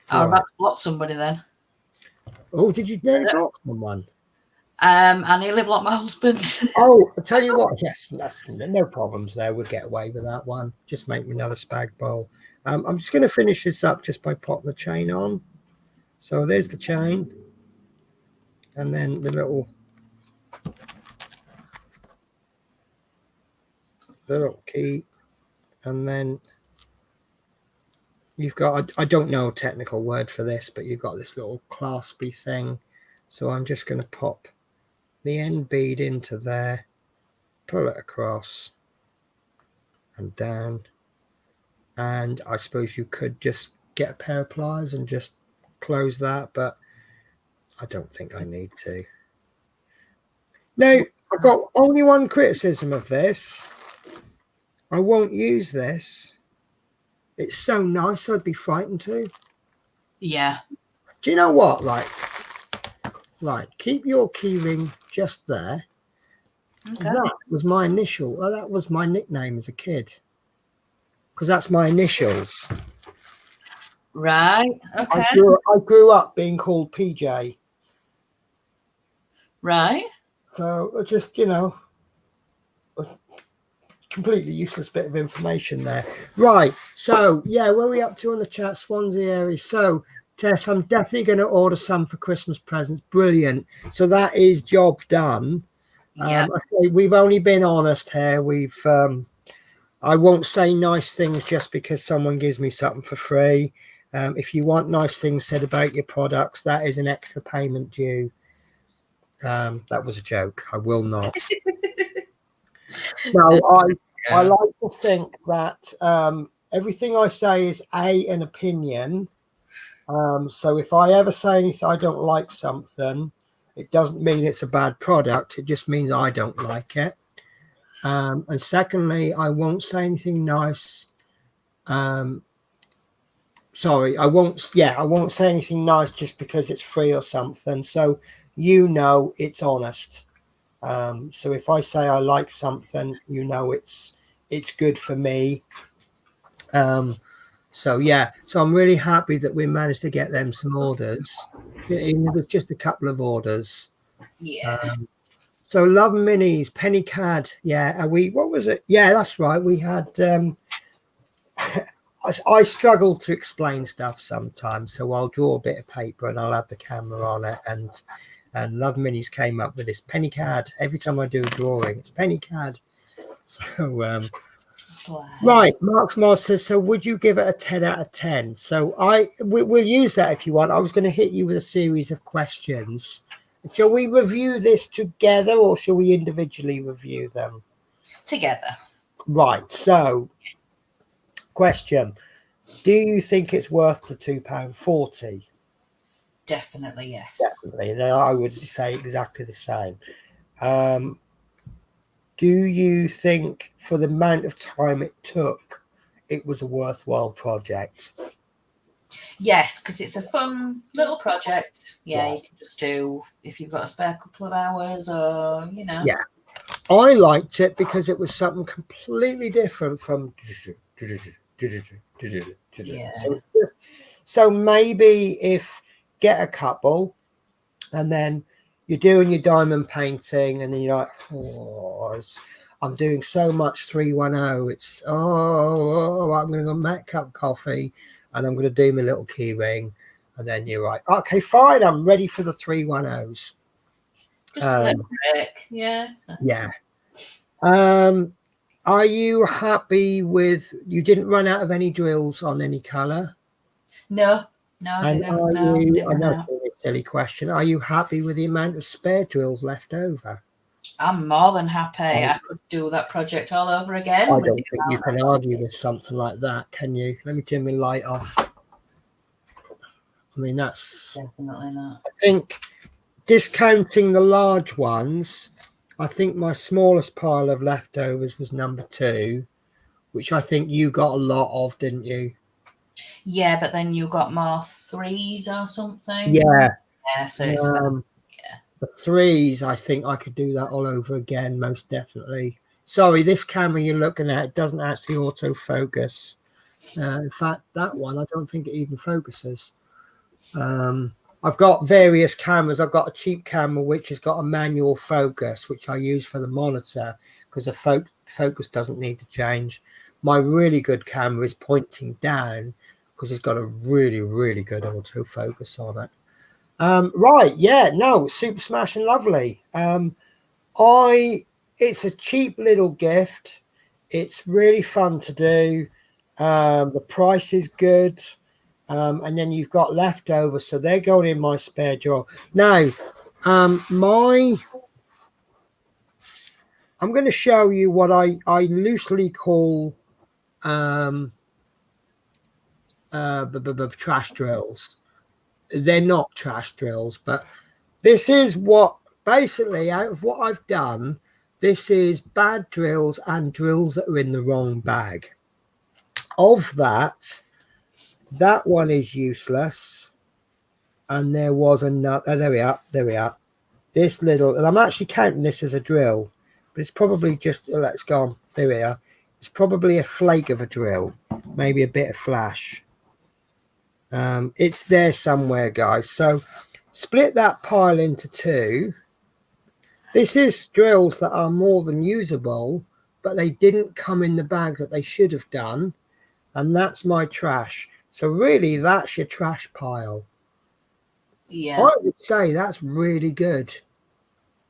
I was about to block somebody then. Oh, did you nearly block someone? I nearly blocked my husband. Oh, I'll tell you what, yes, that's no problems there. We'll get away with that one. Just make me another spag bowl. I'm just going to finish this up just by popping the chain on. So there's the chain. And then the little key. And then you've got, I don't know a technical word for this, but you've got this little claspy thing. So I'm just going to pop the end bead into there, pull it across and down. And I suppose you could just get a pair of pliers and just close that, but I don't think I need to. Now, I've got only one criticism of this. I won't use this. It's so nice, I'd be frightened to. Yeah. Do you know what? Right, keep your key ring just there. Okay. That was my initial. Well, that was my nickname as a kid. Because that's my initials. Right. Okay. I grew up being called PJ. Right. So just, you know, a completely useless bit of information there. Right. So yeah, where are we up to on the chat? Swansea area. So Tess, I'm definitely going to order some for Christmas presents. Brilliant. So that is job done. Yeah. We've only been honest here. I won't say nice things just because someone gives me something for free. If you want nice things said about your products, that is an extra payment due. That was a joke. I will not. No, I like to think that everything I say is an opinion. So if I ever say anything, I don't like something, it doesn't mean it's a bad product. It just means I don't like it. And secondly, I won't say anything nice. Sorry, I won't say anything nice just because it's free or something. So, you know, it's honest. So if I say I like something, you know, it's good for me. So yeah, so I'm really happy that we managed to get them some orders. Just a couple of orders. Yeah. So Love Minis, Penny Cad. Yeah, and what was it? Yeah, that's right. We had I struggle to explain stuff sometimes, so I'll draw a bit of paper and I'll have the camera on it, and Love Minis came up with this Penny Cad. Every time I do a drawing, it's Penny Cad. So right, Mark's Mars says, so would you give it a 10 out of 10? So we'll use that if you want. I was going to hit you with a series of questions. Shall we review this together or shall we individually review them? Together. Right, so question. Do you think it's worth the £2.40? Definitely, yes. Definitely. I would say exactly the same. Do you think for the amount of time it took, it was a worthwhile project? Yes, because it's a fun little project. Yeah, Right. you can just do if you've got a spare couple of hours, or Yeah, I liked it because it was something completely different from. Yeah. So maybe if get a couple, and then you're doing your diamond painting, and then you're like, oh, I'm doing so much 310. It's I'm going to go make a cup of coffee, and I'm going to do my little key ring, and then you're right. Okay, fine. I'm ready for the 310s. Just a little break. Yeah. Yeah. Are you happy with? You didn't run out of any drills on any color? No, I And didn't. are No, you? didn't I know know. it's a silly question. Are you happy with the amount of spare drills left over? I'm more than happy. I could do that project all over again. I don't think you can argue with something like that, can you? Let me turn my light off. I mean, that's Definitely not. I think discounting the large ones, I think my smallest pile of leftovers was number 2, which I think you got a lot of, didn't you? Yeah, but then you got more 3s or something. Yeah. Yeah, so it's the 3s, I think I could do that all over again, most definitely. Sorry, this camera you're looking at, it doesn't actually autofocus. In fact, that one, I don't think it even focuses. I've got various cameras. I've got a cheap camera which has got a manual focus, which I use for the monitor because the focus doesn't need to change. My really good camera is pointing down because it's got a really, really good autofocus on it. Right, yeah, no, super smash and lovely. It's a cheap little gift. It's really fun to do. The price is good. And then you've got leftovers, so they're going in my spare drawer. Now, I'm going to show you what I loosely call trash drills. They're not trash drills, but this is what basically out of what I've done, this is bad drills and drills that are in the wrong bag. Of that one is useless. And there was another. Oh, there we are. This little, and I'm actually counting this as a drill, but it's probably just, let's go on. There we are. It's probably a flake of a drill, maybe a bit of flash. It's there somewhere, guys. So split that pile into 2. This is drills that are more than usable, but they didn't come in the bag that they should have done. And that's my trash. So really, that's your trash pile. Yeah, I would say that's really good.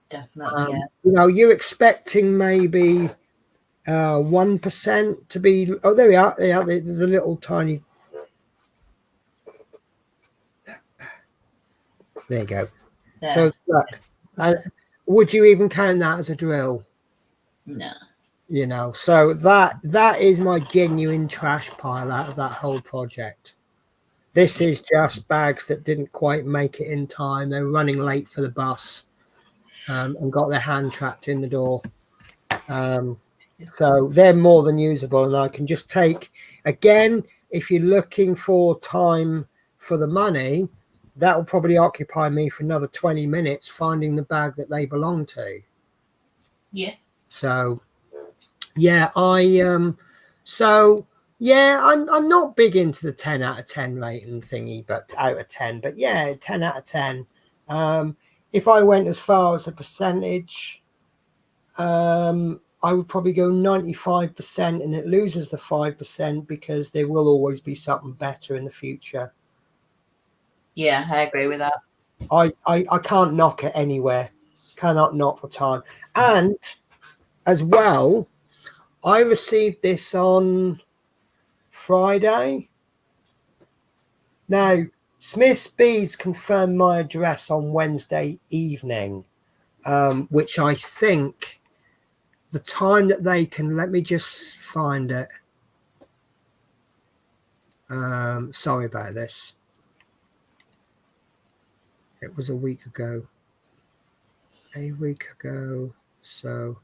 definitely. Yeah. You know, you're expecting maybe 1% to be. Oh, there we are. Yeah, the little tiny. There you go. There. So look, would you even count that as a drill? No. You know, so that is my genuine trash pile out of that whole project. This is just bags that didn't quite make it in time. They were running late for the bus and got their hand trapped in the door. So they're more than usable. And I can just take, again, if you're looking for time for the money, that will probably occupy me for another 20 minutes finding the bag that they belong to. Yeah. So, yeah, so Yeah, I'm not big into the 10 out of 10 rating thingy, but out of 10. But yeah, 10 out of 10. If I went as far as a percentage, I would probably go 95%, and it loses the 5% because there will always be something better in the future. Yeah, I agree with that. I can't knock it anywhere. Cannot knock the time. And as well, I received this on Friday. Now, Smith's Beads confirmed my address on Wednesday evening, which I think the time that they can, let me just find it. Sorry about this. It was a week ago. So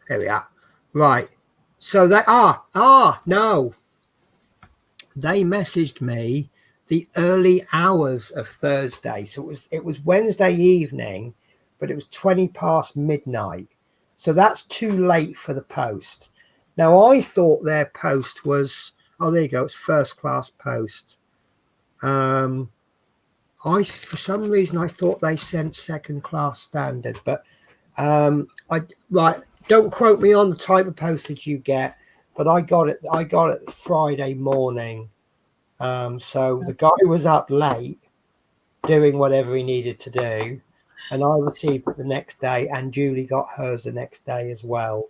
here we are. Right. So they no. They messaged me the early hours of Thursday. So it was Wednesday evening, but it was 20 past midnight. So that's too late for the post. Now I thought their post was, oh, there you go, it's first class post. For some reason I thought they sent second class standard, but right, don't quote me on the type of postage you get, but I got it Friday morning. So the guy was up late doing whatever he needed to do, and I received it the next day, and Julie got hers the next day as well.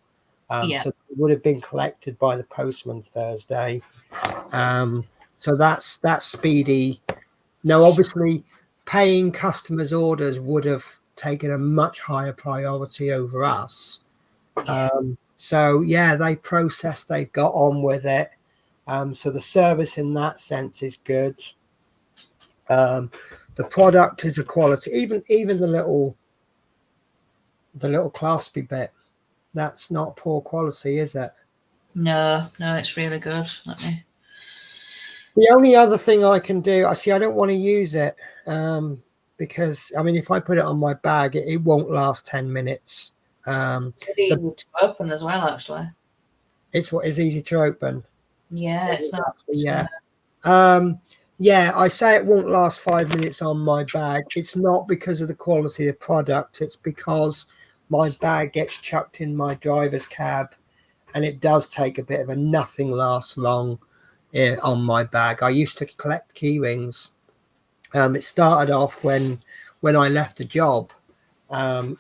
Yeah. So it would have been collected by the postman Thursday. So that's speedy. Now, obviously, paying customers' orders would have taken a much higher priority over us. So yeah, they processed, they got on with it. So the service in that sense is good. The product is a quality. Even the little claspy bit, that's not poor quality, is it? No, it's really good. Let me. The only other thing I can do, I don't want to use it because I mean, if I put it on my bag, it won't last 10 minutes. Really easy to open as well, actually. It's what is easy to open. Yeah, it's not. Yeah. Yeah, I say it won't last 5 minutes on my bag. It's not because of the quality of the product. It's because my bag gets chucked in my driver's cab, and it does take a bit of a nothing lasts long on my bag. I used to collect key rings. It started off when I left a job, and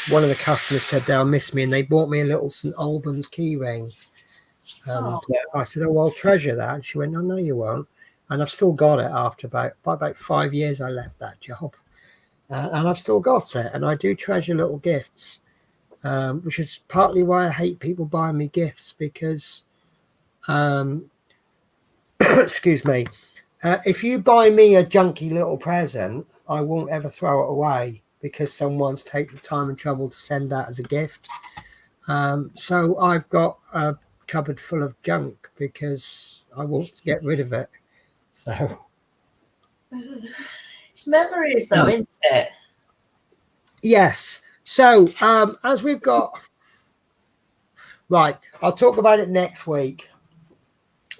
one of the customers said they'll miss me, and they bought me a little St Albans key ring. And I said, "Oh, I'll treasure that." And she went, "No, you won't." And I've still got it after about 5 years I left that job, and I've still got it. And I do treasure little gifts, which is partly why I hate people buying me gifts because, excuse me, if you buy me a junky little present, I won't ever throw it away because someone's taken the time and trouble to send that as a gift. So I've got a cupboard full of junk because I won't get rid of it. So It's memories, though, isn't it? yes. So as we've got, right, I'll talk about it next week.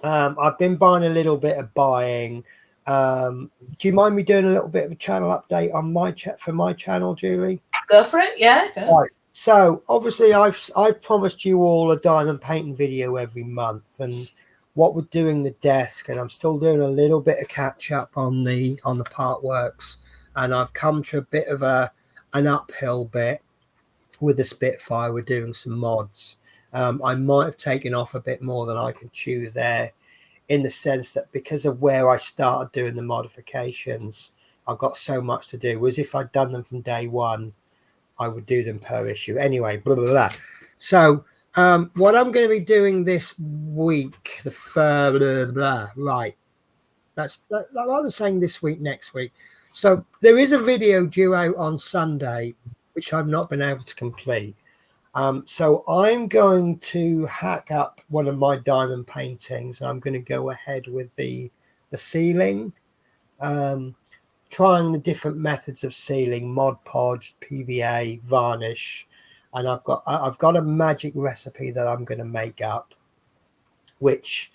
I've been buying a little bit of buying. Do you mind me doing a little bit of a channel update on for my channel, Julie? Go for it. Yeah. Go. Right. So obviously I've promised you all a diamond painting video every month, and what we're doing the desk, and I'm still doing a little bit of catch up on the part works, and I've come to a bit of an uphill bit with the Spitfire. We're doing some mods. I might have taken off a bit more than I can chew there, in the sense that because of where I started doing the modifications, I've got so much to do. Whereas if I'd done them from day one, I would do them per issue. Anyway, blah, blah, blah. So what I'm going to be doing this week, right. That's rather saying this week, next week. So there is a video due out on Sunday, which I've not been able to complete. So I'm going to hack up one of my diamond paintings. I'm going to go ahead with the sealing, trying the different methods of sealing: Mod Podge, PVA, varnish, and I've got a magic recipe that I'm going to make up, which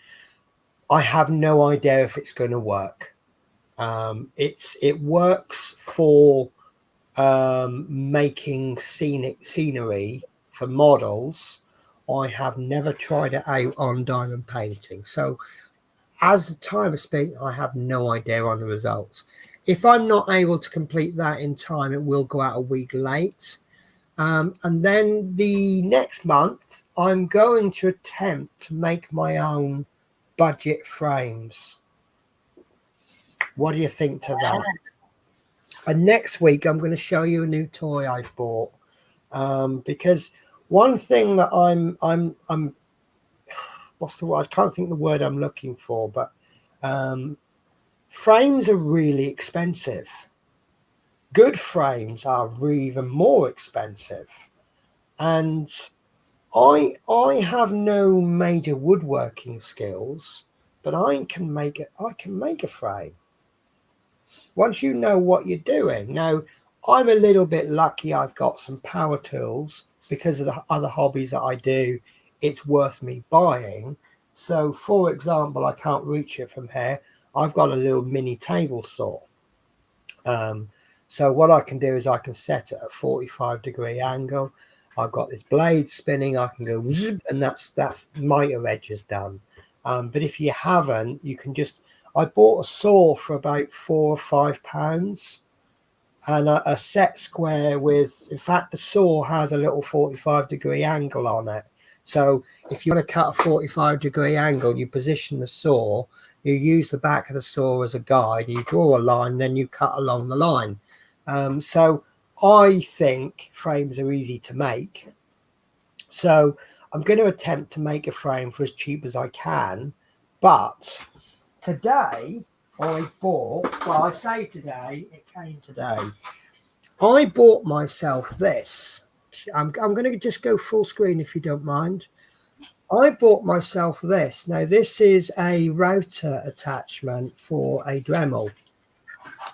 I have no idea if it's going to work. It works for making scenery for models. I have never tried it out on diamond painting, so as the time of speaking, I have no idea on the results. If I'm not able to complete that in time, it will go out a week late. And then the next month, I'm going to attempt to make my own budget frames. What do you think to that? And next week, I'm going to show you a new toy I bought, because one thing that I'm what's the word? I can't think the word I'm looking for, but frames are really expensive. Good frames are even more expensive, and I have no major woodworking skills, but I can make a frame. Once you know what you're doing. Now, I'm a little bit lucky. I've got some power tools because of the other hobbies that I do. It's worth me buying. So, for example, I can't reach it from here. I've got a little mini table saw. So what I can do is I can set it at a 45-degree angle. I've got this blade spinning. I can go zoop, and that's miter edges done. But if you haven't, you can just. I bought a saw for about £4 or £5, and a set square with. In fact, the saw has a little 45-degree angle on it. So if you want to cut a 45-degree angle, you position the saw. You use the back of the saw as a guide. You draw a line, then you cut along the line. So I think frames are easy to make. So I'm going to attempt to make a frame for as cheap as I can. But today I bought, well, I say today, it came today. I bought myself this. I'm going to just go full screen if you don't mind. I bought myself this. Now, this is a router attachment for a Dremel.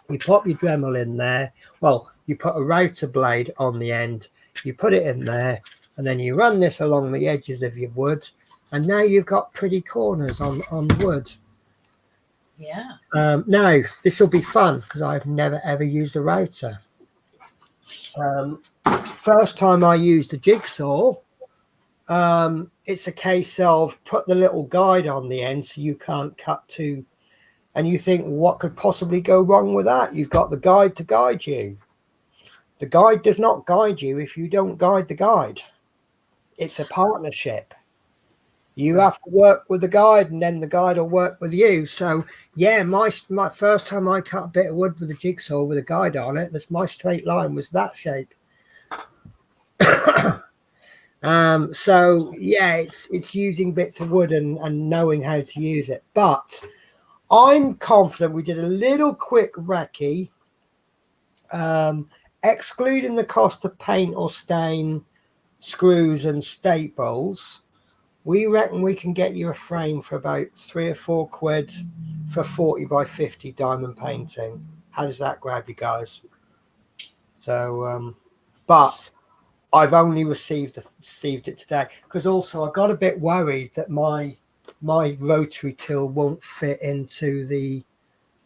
You pop your Dremel in there. Well, you put a router blade on the end. You put it in there, and then you run this along the edges of your wood. And now you've got pretty corners on wood. Yeah. Now, this will be fun because I've never, ever used a router. First time I used a jigsaw, it's a case of put the little guide on the end so you can't cut too, and you think, what could possibly go wrong with that? You've got the guide to guide you. The guide does not guide you if you don't guide the guide. It's a partnership. You have to work with the guide, and then the guide will work with you. So yeah, my first time I cut a bit of wood with a jigsaw with a guide on it, my straight line was that shape. So yeah, it's using bits of wood and knowing how to use it. But I'm confident we did a little quick recce, excluding the cost of paint or stain, screws and staples. We reckon we can get you a frame for about £3 or £4 for 40 by 50 diamond painting. How does that grab you guys? So, but I've only received it today because also I got a bit worried that my rotary till won't fit into the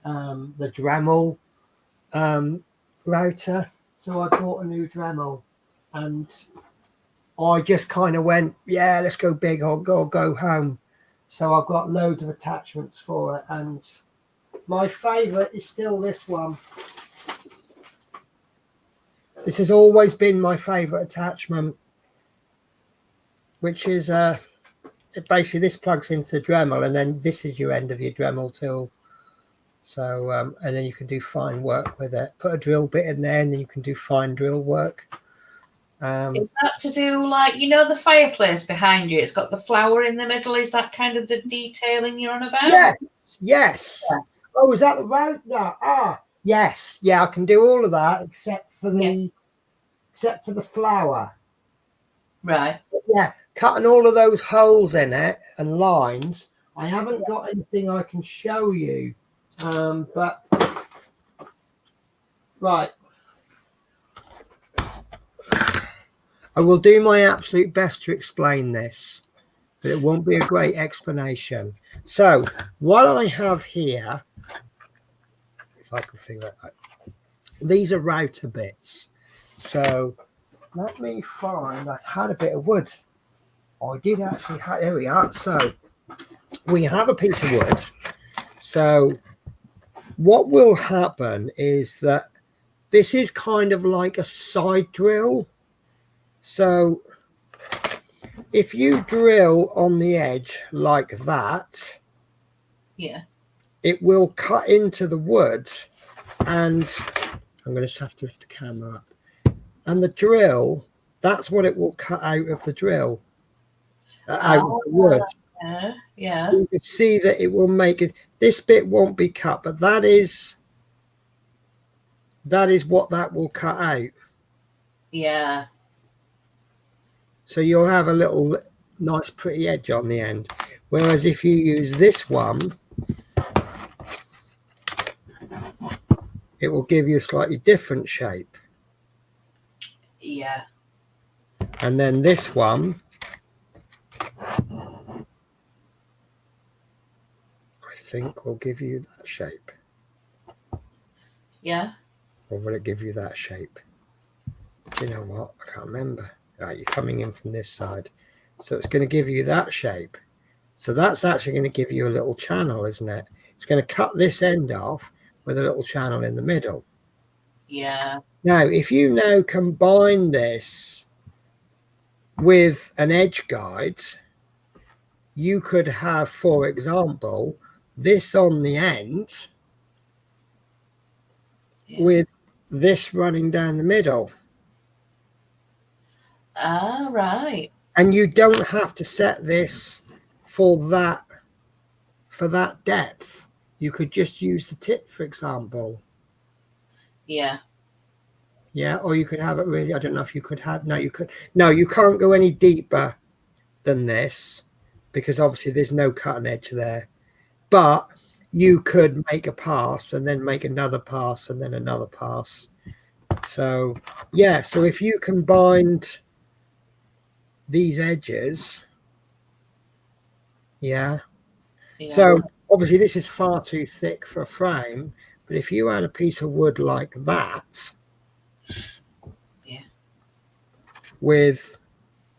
Dremel router. So I bought a new Dremel, and I just kind of went, yeah, let's go big or go home. So I've got loads of attachments for it, and my favourite is still this one. This has always been my favourite attachment, which is basically this plugs into the Dremel, and then this is your end of your Dremel tool. So and then you can do fine work with it. Put a drill bit in there, and then you can do fine drill work. Is that to do, like, you know, the fireplace behind you? It's got the flower in the middle. Is that kind of the detailing you're on about? Yes. Yeah. Oh, is that the round? No. Yes. Yeah, I can do all of that except for the flower. Right. But yeah, cutting all of those holes in it and lines. I haven't got anything I can show you, but right. I will do my absolute best to explain this, but it won't be a great explanation. So what I have here, if I can figure it out, these are router bits. So let me find, I had a bit of wood. I did actually have, there we are. So we have a piece of wood. So what will happen is that this is kind of like a side drill. So if you drill on the edge like that, Yeah. it will cut into the wood, and I'm going to have to lift the camera up. And the drill, that's what it will cut out of the drill, out of the wood. Yeah. So you can see that it will make it. This bit won't be cut, but that is what that will cut out. Yeah. So you'll have a little nice pretty edge on the end. Whereas if you use this one, it will give you a slightly different shape. Yeah. And then this one, I think, will give you that shape. Yeah. Or will it give you that shape? Do you know what? I can't remember. Right, you're coming in from this side. So it's going to give you that shape. So that's actually going to give you a little channel, isn't it? It's going to cut this end off with a little channel in the middle. Yeah. Now, if you now combine this with an edge guide, you could have, for example, this on the end with this running down the middle. Ah, right. And you don't have to set this for that depth. You could just use the tip, for example. Yeah. Yeah, or you could have it really, I don't know if you could have, no, you could, no, you can't go any deeper than this because obviously there's no cutting edge there. But you could make a pass and then make another pass and then another pass. So, yeah, so if you combined these edges, yeah. So obviously this is far too thick for a frame, but if you had a piece of wood like that, yeah, with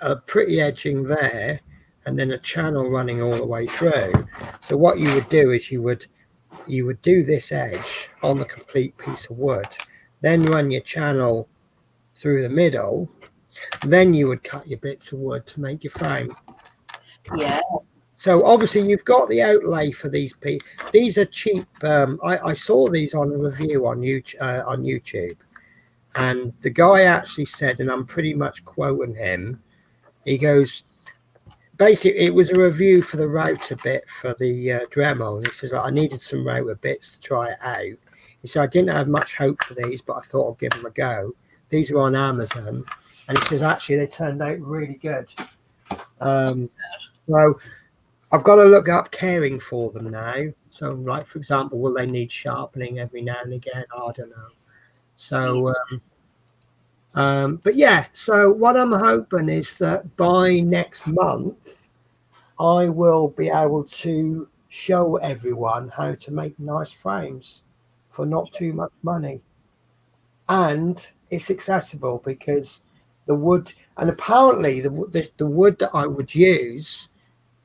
a pretty edging there and then a channel running all the way through, so what you would do is you would do this edge on the complete piece of wood, then run your channel through the middle, then you would cut your bits of wood to make your frame. Yeah. So obviously you've got the outlay for these pieces. These are cheap. I saw these on a review on YouTube, and the guy actually said, and I'm pretty much quoting him, he goes, basically it was a review for the router bit for the Dremel, and he says, I needed some router bits to try it out. He said, I didn't have much hope for these, but I thought I'd give them a go. These were on Amazon, and he says, actually they turned out really good. So I've got to look up caring for them now. So, like, for example, will they need sharpening every now and again? I don't know. So, but yeah, so what I'm hoping is that by next month, I will be able to show everyone how to make nice frames for not too much money. And it's accessible because the wood, and apparently the wood that I would use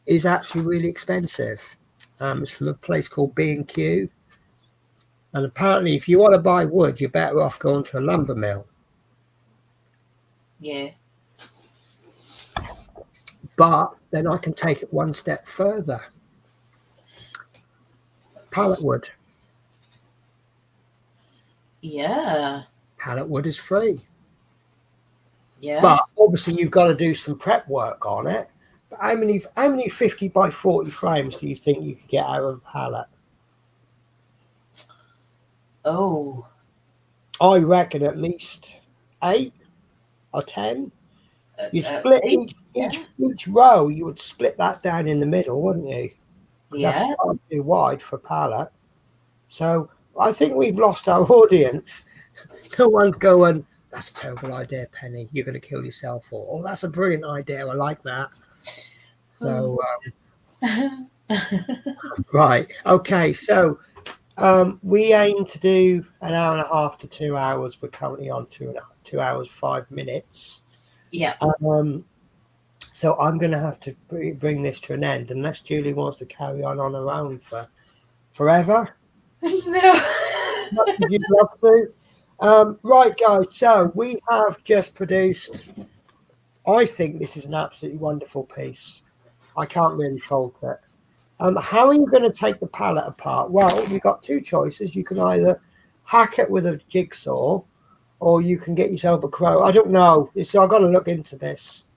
is actually really expensive. It's from a place called B&Q. And apparently if you want to buy wood, you're better off going to a lumber mill. Yeah. But then I can take it one step further. Pallet wood. Yeah. Pallet wood is free. Yeah. But obviously you've got to do some prep work on it. But how many 50 by 40 frames do you think you could get out of a pallet? Oh. I reckon at least 8 or 10. You split each row, you would split that down in the middle, wouldn't you? Yeah. That's far too wide for a pallet. So I think we've lost our audience. No one's going, that's a terrible idea, Penny. You're going to kill yourself. Or, oh, that's a brilliant idea. I like that. So, right. Okay. So, we aim to do an hour and a half to 2 hours. We're currently on 2 hours, 5 minutes. Yeah. So I'm going to have to bring this to an end unless Julie wants to carry on her own for forever. No. You'd love to. Right, guys. So we have just produced. I think this is an absolutely wonderful piece. I can't really fault it. How are you going to take the palette apart? Well, you've got two choices. You can either hack it with a jigsaw, or you can get yourself a crow. I don't know. So I've got to look into this.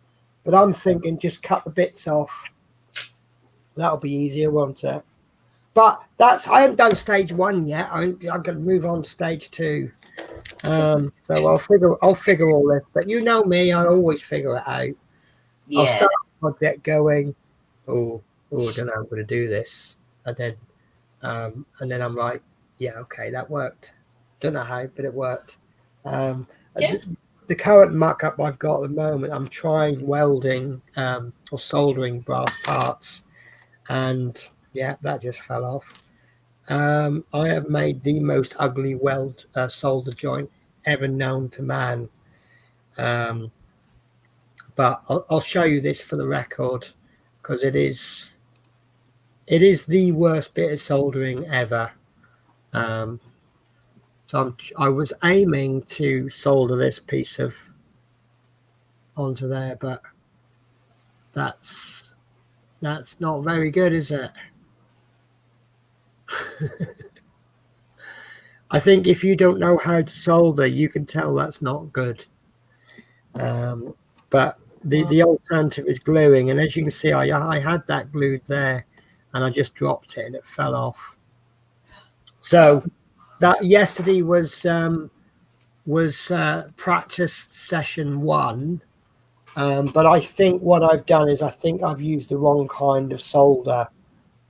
But I'm thinking just cut the bits off. That'll be easier, won't it? But I haven't done stage 1 yet. I'm going to move on to stage 2. So I'll figure all this. But you know me, I'll always figure it out. Yeah. I'll start the project going. Oh, I don't know. I'm going to do this, and then I'm like, yeah, okay, that worked. Don't know how, but it worked. The current mock-up I've got at the moment, I'm trying welding or soldering brass parts, and yeah, that just fell off. I have made the most ugly solder joint ever known to man. But I'll show you this for the record, because it is the worst bit of soldering ever. So I was aiming to solder this piece onto there, but that's not very good, is it? I think if you don't know how to solder, you can tell that's not good. But the alternative is gluing, and as you can see, I had that glued there, and I just dropped it and it fell off. So that yesterday was practice session 1, but I think what I've done is I've used the wrong kind of solder.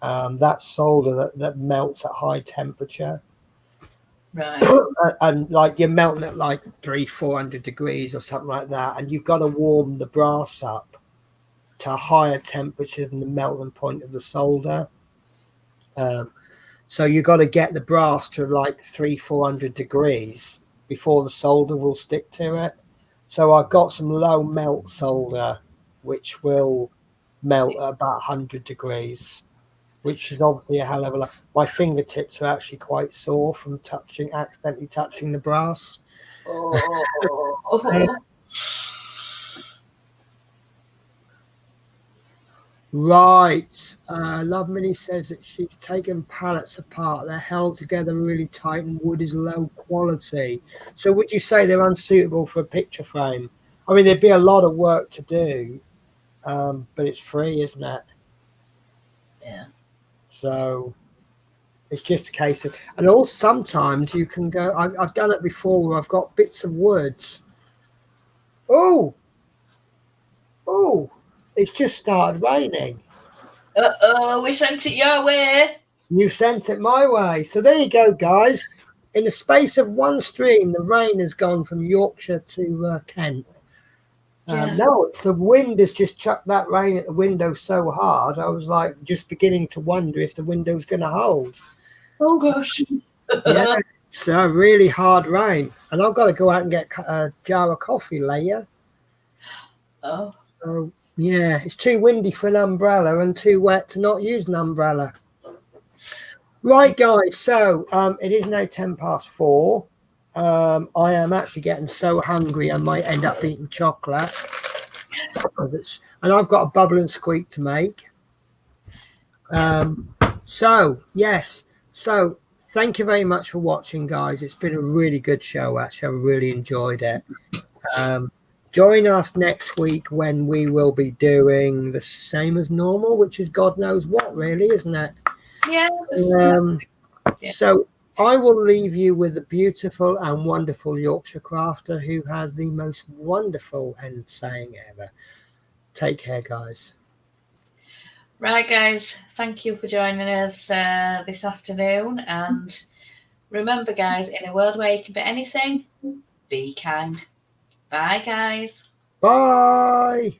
That solder that melts at high temperature. Right. And like you're melting at like 300-400 degrees or something like that, and you've got to warm the brass up to a higher temperature than the melting point of the solder. So you've got to get the brass to like 300-400 degrees before the solder will stick to it. So I've got some low melt solder which will melt at about 100 degrees, which is obviously a hell of a lot. My fingertips are actually quite sore from accidentally touching the brass. Oh. Right. Love Minnie says that she's taken pallets apart. They're held together really tight and wood is low quality. So would you say they're unsuitable for a picture frame? I mean, there'd be a lot of work to do, but it's free, isn't it? Yeah. So it's just a case of, and also sometimes you can go, I've done it before where I've got bits of wood. Oh, it's just started raining. We sent it your way. You sent it my way. So there you go, guys. In the space of one stream, the rain has gone from Yorkshire to Kent. No, it's the wind has just chucked that rain at the window so hard. I was like just beginning to wonder if the window's going to hold. Oh, gosh. Yeah, it's a really hard rain. And I've got to go out and get a jar of coffee later. Oh. So, yeah, it's too windy for an umbrella and too wet to not use an umbrella. Right, guys, so it is now 4:10. I am actually getting so hungry I might end up eating chocolate. And I've got a bubble and squeak to make. So, yes. So, thank you very much for watching, guys. It's been a really good show, actually. I really enjoyed it. Join us next week when we will be doing the same as normal, which is God knows what, really, isn't it? Yeah. So I will leave you with the beautiful and wonderful Yorkshire crafter who has the most wonderful end saying ever. Take care, guys. Right, guys. Thank you for joining us this afternoon. And remember, guys, in a world where you can be anything, be kind. Bye, guys. Bye.